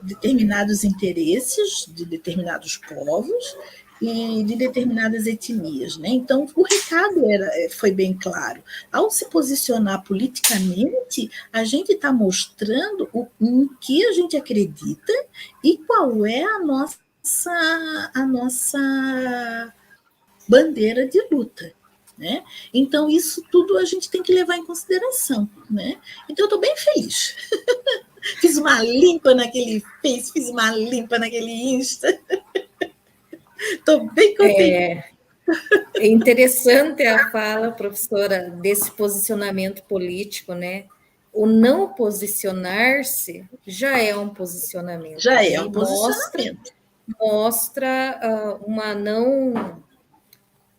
determinados interesses de determinados povos e de determinadas etnias, né? Então, o recado foi bem claro. Ao se posicionar politicamente, a gente está mostrando em que a gente acredita e qual é a nossa bandeira de luta. Né? Então, isso tudo a gente tem que levar em consideração. Né? Então, eu estou bem feliz. Fiz uma limpa naquele Face, fiz uma limpa naquele Insta. Estou bem contente. É interessante a fala, professora, desse posicionamento político, né? O não posicionar-se já é um posicionamento. Já né? é um posicionamento. Mostra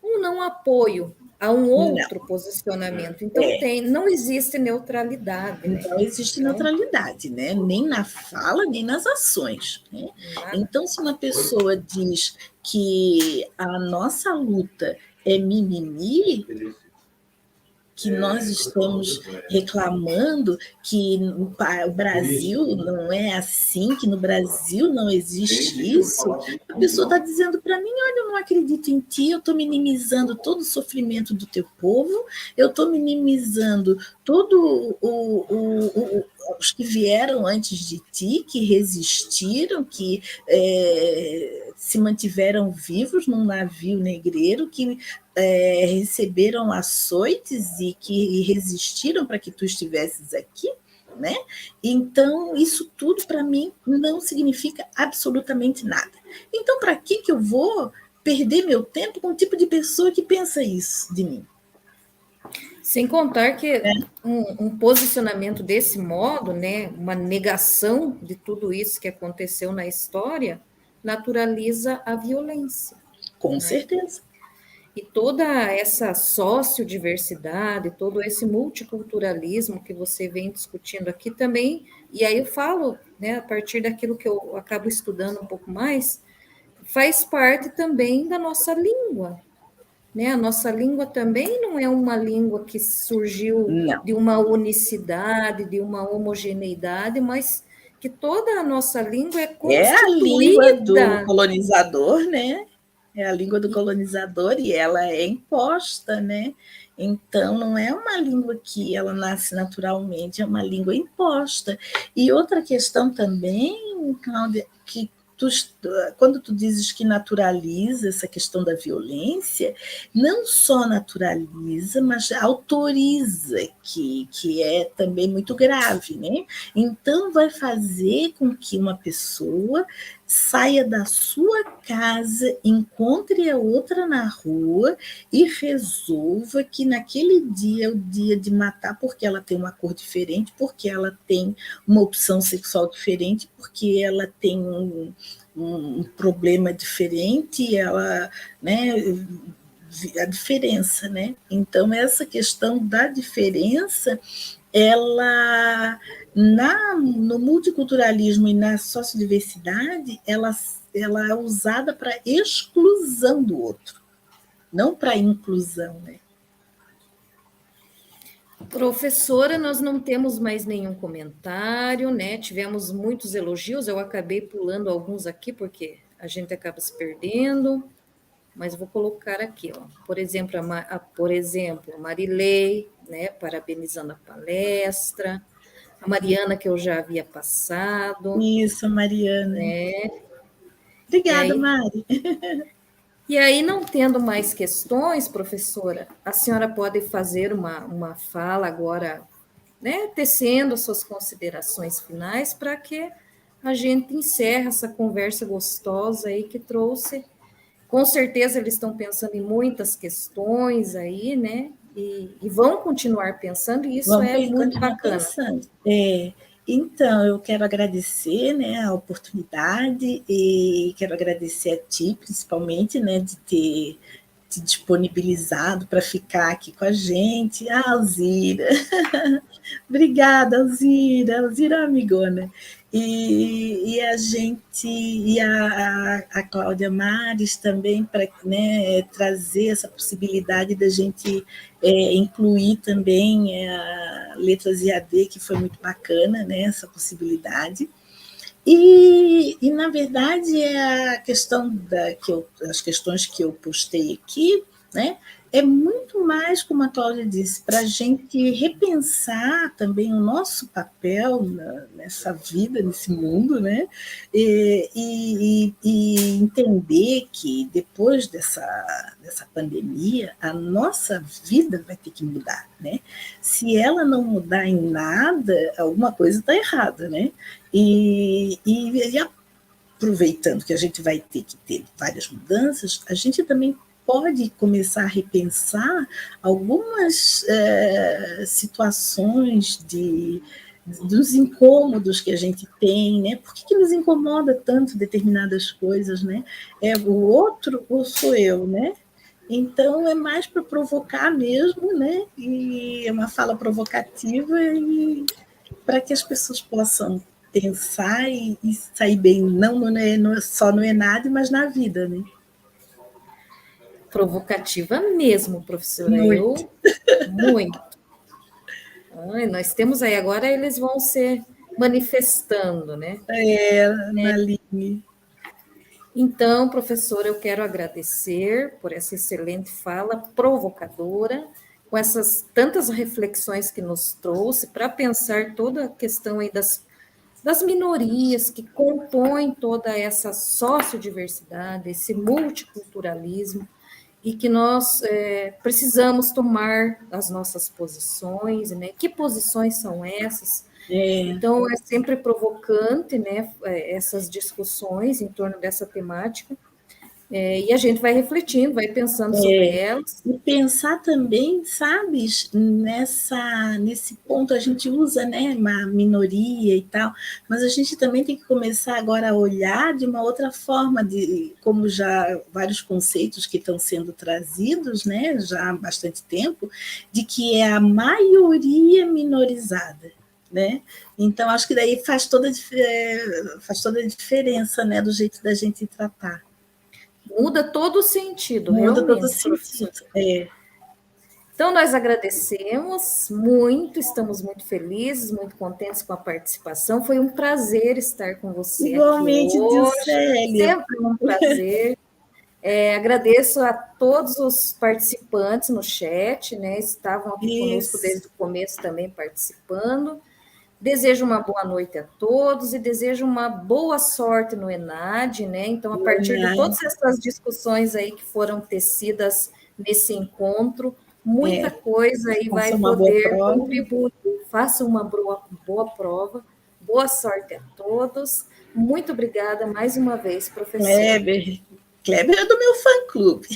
um não apoio a um outro posicionamento. Então, não existe neutralidade. Né? Não existe neutralidade, né? Nem na fala, nem nas ações. Né? Então, se uma pessoa diz que a nossa luta é mimimi, que nós estamos reclamando que o Brasil não é assim, que no Brasil não existe isso, a pessoa está dizendo para mim, olha, eu não acredito em ti, eu estou minimizando todo o sofrimento do teu povo, eu estou minimizando todo os que vieram antes de ti, que resistiram, que se mantiveram vivos num navio negreiro, que receberam açoites e que resistiram para que tu estivesses aqui, né? Então, isso tudo para mim não significa absolutamente nada. Então, para que eu vou perder meu tempo com um tipo de pessoa que pensa isso de mim? Sem contar que um posicionamento desse modo, né, uma negação de tudo isso que aconteceu na história, naturaliza a violência. Com certeza. E toda essa sociodiversidade, todo esse multiculturalismo que você vem discutindo aqui também, e aí eu falo, né, a partir daquilo que eu acabo estudando um pouco mais, faz parte também da nossa língua. Né? A nossa língua também não é uma língua que surgiu de uma unicidade, de uma homogeneidade, mas que toda a nossa língua é constituída... É a língua do colonizador, né? É a língua do colonizador e ela é imposta, né? Então, não é uma língua que ela nasce naturalmente, é uma língua imposta. E outra questão também, Cláudia, que quando tu dizes que naturaliza essa questão da violência, não só naturaliza, mas autoriza, que é também muito grave, né? Então, vai fazer com que uma pessoa saia da sua casa, encontre a outra na rua e resolva que naquele dia é o dia de matar porque ela tem uma cor diferente, porque ela tem uma opção sexual diferente, porque ela tem um problema diferente, ela, né, a diferença, né? Então, essa questão da diferença, ela, no multiculturalismo e na sociodiversidade, ela é usada para exclusão do outro, não para inclusão, né? Professora, nós não temos mais nenhum comentário, né? Tivemos muitos elogios, eu acabei pulando alguns aqui, porque a gente acaba se perdendo, mas vou colocar aqui, ó. Por exemplo, a Marilei, né? Parabenizando a palestra, a Mariana, que eu já havia passado. Isso, Mariana. Né? Obrigada, Mari. E aí, não tendo mais questões, professora, a senhora pode fazer uma fala agora, né, tecendo suas considerações finais para que a gente encerre essa conversa gostosa aí que trouxe. Com certeza eles estão pensando em muitas questões aí, né? E vão continuar pensando, e isso é muito bacana. Então, eu quero agradecer, né, a oportunidade e quero agradecer a ti, principalmente, né, de ter te disponibilizado para ficar aqui com a gente. Alzira, obrigada, Alzira é uma amigona. E a gente, e a Cláudia Mares também, para, né, trazer essa possibilidade da gente incluir também a Letras IAD, que foi muito bacana, né, essa possibilidade. E na verdade, a questão as questões que eu postei aqui, né, é muito mais, como a Cláudia disse, para a gente repensar também o nosso papel nessa vida, nesse mundo, né, e entender que depois dessa pandemia, a nossa vida vai ter que mudar, né? Se ela não mudar em nada, alguma coisa está errada, né? E aproveitando que a gente vai ter que ter várias mudanças, a gente também pode começar a repensar algumas situações dos incômodos que a gente tem, né? Por que nos incomoda tanto determinadas coisas, né? É o outro ou sou eu, né? Então, é mais para provocar mesmo, né? E é uma fala provocativa e para que as pessoas possam pensar e sair bem, não só no ENAD, mas na vida, né? Provocativa mesmo, professora. Muito. Muito. Nós temos aí, agora eles vão se manifestando, né? Na linha. Então, professora, eu quero agradecer por essa excelente fala provocadora, com essas tantas reflexões que nos trouxe para pensar toda a questão aí das minorias que compõem toda essa sociodiversidade, esse multiculturalismo, e que nós precisamos tomar as nossas posições, né? Que posições são essas? Então, é sempre provocante, né, essas discussões em torno dessa temática, e a gente vai refletindo, vai pensando sobre elas. E pensar também, sabes, nesse ponto, a gente usa, né, uma minoria e tal, mas a gente também tem que começar agora a olhar de uma outra forma, como já vários conceitos que estão sendo trazidos, né, já há bastante tempo, de que é a maioria minorizada. Né? Então, acho que daí faz toda a diferença, né, do jeito da gente tratar. Muda todo o sentido, Muda realmente. todo o sentido, Então, nós agradecemos muito, estamos muito felizes, muito contentes com a participação. Foi um prazer estar com você igualmente, aqui hoje. Célia. Sempre um prazer. Agradeço a todos os participantes no chat, né? Estavam aqui conosco desde o começo também participando. Desejo uma boa noite a todos e desejo uma boa sorte no ENAD, né? Então, a partir de todas essas discussões aí que foram tecidas nesse encontro, muita coisa aí vai poder contribuir. Faça uma boa prova. Boa sorte a todos. Muito obrigada mais uma vez, professora. Kleber é do meu fã-clube.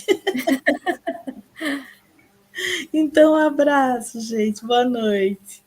Então, um abraço, gente. Boa noite.